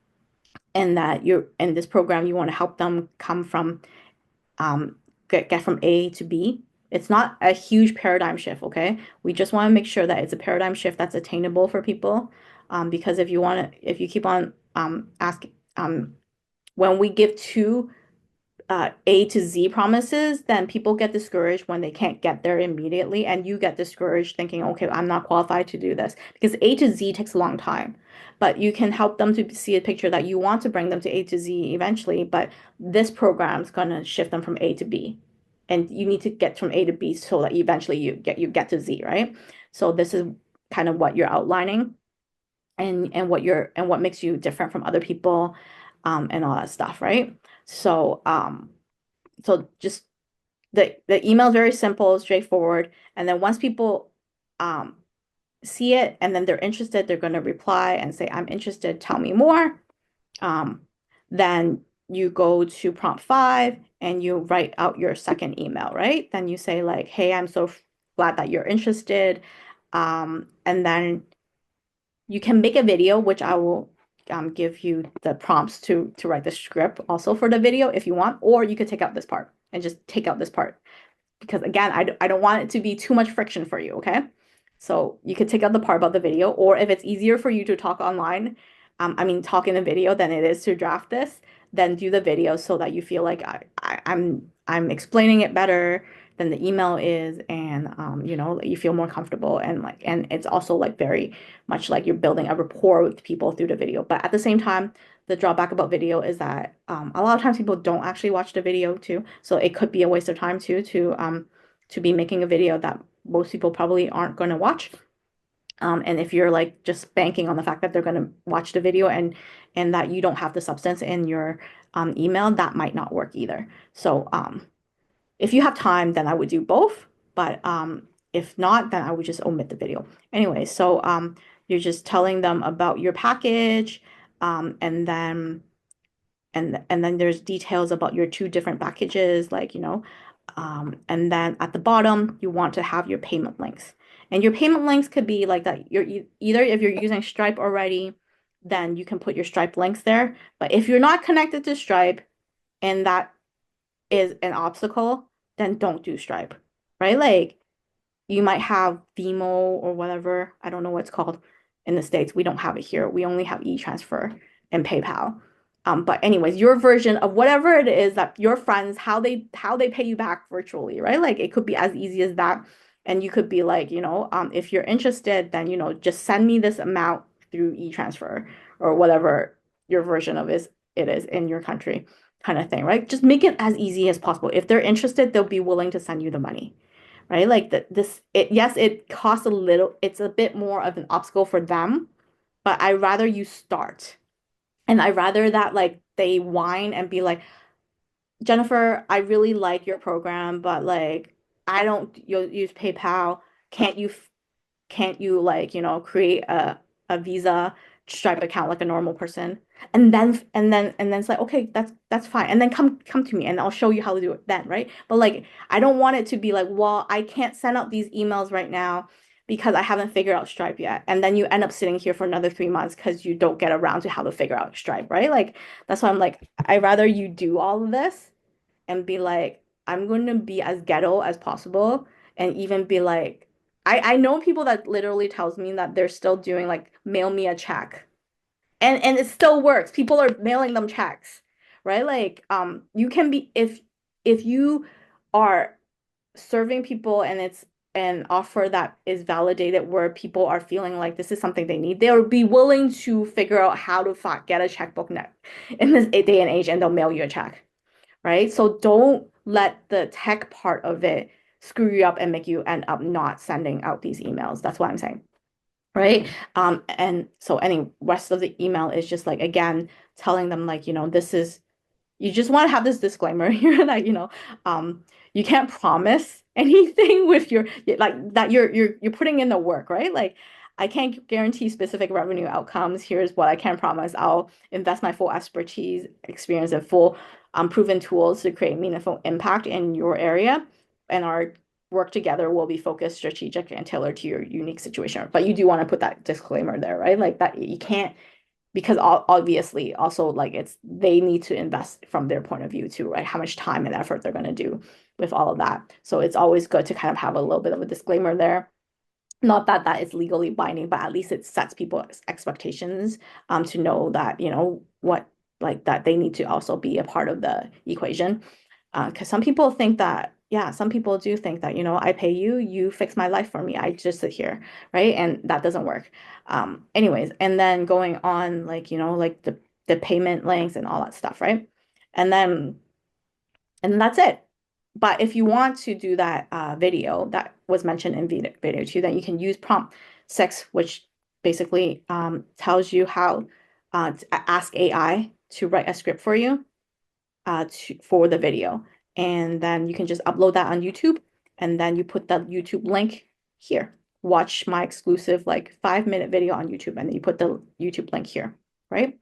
and that you're in this program, you want to help them come from get from A to B. It's not a huge paradigm shift, okay? We just want to make sure that it's a paradigm shift that's attainable for people. Because if you keep on asking, when we give two A to Z promises, then people get discouraged when they can't get there immediately, and you get discouraged thinking, okay, I'm not qualified to do this because A to Z takes a long time. But you can help them to see a picture that you want to bring them to A to Z eventually, but this program's gonna shift them from A to B. And you need to get from A to B so that eventually you get to Z, right? So this is kind of what you're outlining and what makes you different from other people and all that stuff, right? So so just the email is very simple, straightforward, and then once people um see it and then they're interested, they're going to reply and say, I'm interested, tell me more. Um, then you go to prompt 5 and you write out your second email, right? Then you say like, hey, I'm so glad that you're interested. And then you can make a video, which I will give you the prompts to write the script also for the video if you want, or you could take out this part and just take out this part because again, I don't want it to be too much friction for you, okay? So you could take out the part about the video, or if it's easier for you to talk online, talk in a video than it is to draft this, then do the video so that you feel like I'm explaining it better than the email is, and you feel more comfortable and it's also like very much like you're building a rapport with people through the video. But at the same time, the drawback about video is that a lot of times people don't actually watch the video too, so it could be a waste of time too to be making a video that most people probably aren't going to watch. And if you're like just banking on the fact that they're going to watch the video and that you don't have the substance in your email, that might not work either. So if you have time, then I would do both. But if not, then I would just omit the video. Anyway, so you're just telling them about your package, and then there's details about your two different packages, like, and then at the bottom, you want to have your payment links. And your payment links could be like that. Either if you're using Stripe already, then you can put your Stripe links there. But if you're not connected to Stripe and that is an obstacle, then don't do Stripe, right? Like you might have Vimo or whatever. I don't know what it's called in the States. We don't have it here. We only have e-transfer and PayPal. But anyways, your version of whatever it is that your friends, how they pay you back virtually, right? Like it could be as easy as that. And you could be like, if you're interested, then, just send me this amount through e-transfer or whatever your version of it is in your country kind of thing, right? Just make it as easy as possible. If they're interested, they'll be willing to send you the money, right? Like yes, it costs a little, it's a bit more of an obstacle for them, but I rather you start. And I rather that like they whine and be like, Jennifer, I really like your program, but like I don't use PayPal. Can't you can't you like, create a Visa Stripe account like a normal person? And then it's like, okay, that's fine. And then come to me and I'll show you how to do it then, right? But like I don't want it to be like, well, I can't send out these emails right now because I haven't figured out Stripe yet. And then you end up sitting here for another 3 months because you don't get around to how to figure out Stripe, right? Like that's why I'm like, I'd rather you do all of this and be like, I'm going to be as ghetto as possible and even be like, I know people that literally tells me that they're still doing like mail me a check. And it still works. People are mailing them checks, right? Like you can be if you are serving people and it's an offer that is validated where people are feeling like this is something they need, they'll be willing to figure out how to get a checkbook net in this day and age and they'll mail you a check, right? So don't let the tech part of it screw you up and make you end up not sending out these emails. That's what I'm saying, right? And so any rest of the email is just like again telling them like, this is you just want to have this disclaimer here that you can't promise anything with your like that you're putting in the work, right? Like I can't guarantee specific revenue outcomes. Here's what I can promise. I'll invest my full expertise, experience, and full proven tools to create meaningful impact in your area, and our work together will be focused, strategic, and tailored to your unique situation. But you do want to put that disclaimer there, right? Like that you can't because obviously also like it's they need to invest from their point of view too, right? How much time and effort they're going to do with all of that. So it's always good to kind of have a little bit of a disclaimer there. Not that that is legally binding, but at least it sets people's expectations to know that, what like that they need to also be a part of the equation. Because some people think that, yeah, some people do think that, I pay you, you fix my life for me. I just sit here, right? And that doesn't work. Anyways, and then going on like, like the payment links and all that stuff, right? And then and that's it. But if you want to do that video that was mentioned in video two, then you can use prompt 6, which basically tells you how to ask AI to write a script for you for the video. And then you can just upload that on YouTube and then you put the YouTube link here. Watch my exclusive like 5-minute video on YouTube and then you put the YouTube link here, right?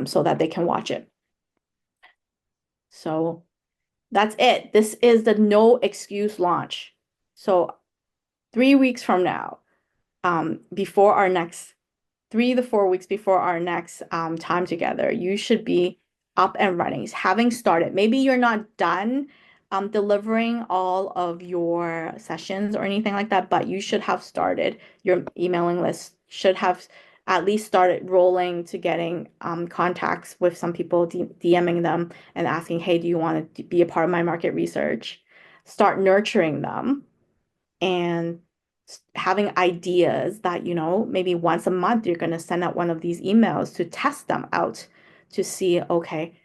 So that they can watch it. So that's it. This is the no excuse launch. So 3 weeks from now, before our next 3 to 4 weeks before our next time together, you should be up and running, having started. Maybe you're not done delivering all of your sessions or anything like that, but you should have started. Your emailing list should have at least started rolling to getting contacts with some people, DMing them and asking, hey, do you want to be a part of my market research? Start nurturing them and having ideas that, maybe once a month you're going to send out one of these emails to test them out to see, okay,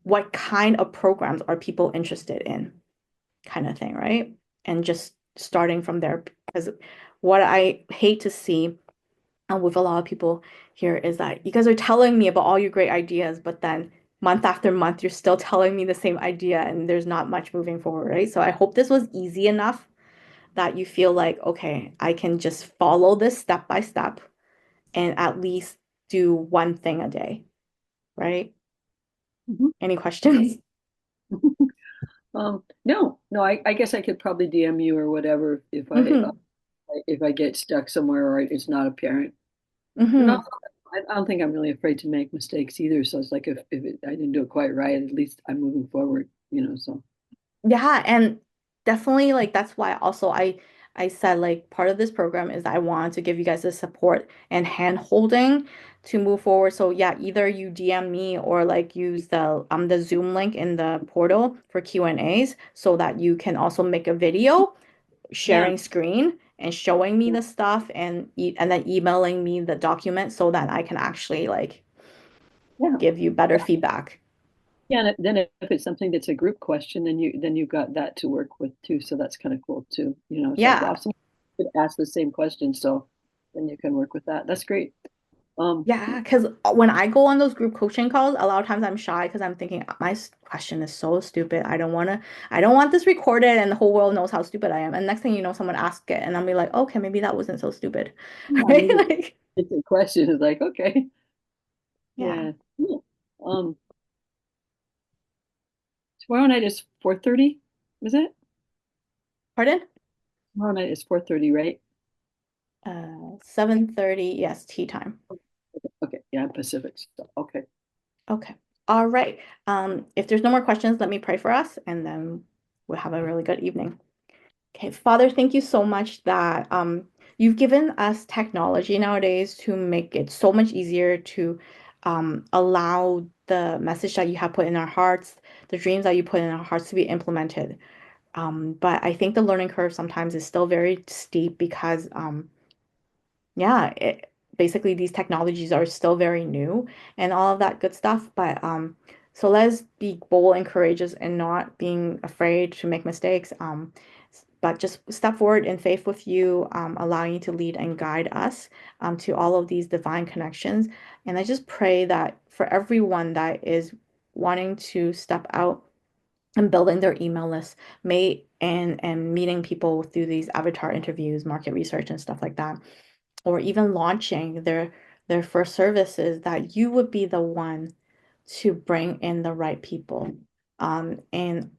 what kind of programs are people interested in, kind of thing, right? And just starting from there. Because what I hate to see with a lot of people here is that you guys are telling me about all your great ideas, but then month after month, you're still telling me the same idea and there's not much moving forward, right? So I hope this was easy enough that you feel like, okay, I can just follow this step by step and at least do one thing a day, right? Mhm. Any questions? No, no, I guess I could probably DM you or whatever Mm-hmm. if I get stuck somewhere or it's not apparent. And Mm-hmm. also, I don't think I'm really afraid to make mistakes either. So it's like if I didn't do it quite right, at least I'm moving forward, so. Yeah, and definitely like that's why also I said like part of this program is that I want to give you guys the support and hand holding to move forward. So yeah, either you DM me or like use the Zoom link in the portal for Q&As so that you can also make a video Yeah, sharing screen and showing me yeah, the stuff and then emailing me the document so that I can actually like yeah. give you better feedback. Yeah, and then if it's something that's a group question, then you've got that to work with too. So that's kind of cool too. It's like, Yeah. wow, someone could ask the same question, so then you can work with that. That's great. Yeah, because when I go on those group coaching calls, a lot of times I'm shy because I'm thinking my question is so stupid. I don't want this recorded and the whole world knows how stupid I am. And next thing you know, someone asks it, and I'll be like, okay, maybe that wasn't so stupid, yeah, right? maybe Like, it's a question. It's like, okay, yeah. yeah. Cool. Tomorrow night is 4:30. Is it? Pardon? Tomorrow night is 4:30, right? 7:30, yes, tea time. Okay, yeah, I'm Pacific. So, okay. Okay. All right. If there's no more questions, let me pray for us, and then we'll have a really good evening. Okay, Father, thank you so much that you've given us technology nowadays to make it so much easier to allow the message that you have put in our hearts, the dreams that you put in our hearts to be implemented. But I think the learning curve sometimes is still very steep because yeah, basically these technologies are still very new and all of that good stuff. But so let's be bold and courageous and not being afraid to make mistakes. But just step forward in faith with you, allowing you to lead and guide us to all of these divine connections. And I just pray that for everyone that is wanting to step out and building their email list, may and meeting people through these avatar interviews, market research, and stuff like that, or even launching their first services, that you would be the one to bring in the right people, and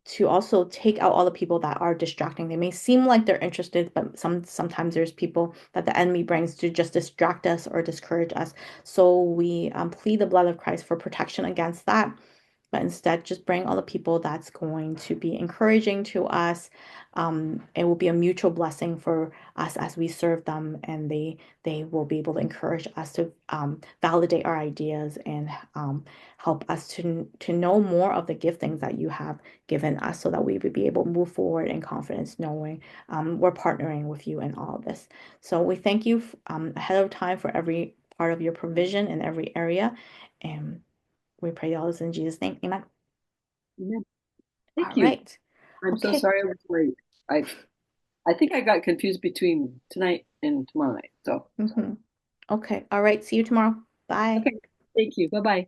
to also take out all the people that are distracting. They may seem like they're interested, but sometimes there's people that the enemy brings to just distract us or discourage us. So we plead the blood of Christ for protection against that, but instead just bring all the people that's going to be encouraging to us. It will be a mutual blessing for us as we serve them, and they will be able to encourage us to validate our ideas and help us to know more of the giftings that you have given us, so that we would be able to move forward in confidence, knowing we're partnering with you in all of this. So we thank you ahead of time for every part of your provision in every area. And we pray all this in Jesus' name. Amen. Amen. All Thank you. right. I'm so Okay. sorry I was late. I think I got confused between tonight and tomorrow night. So, Okay. All right. See you tomorrow. Bye. okay. Thank you. Bye bye.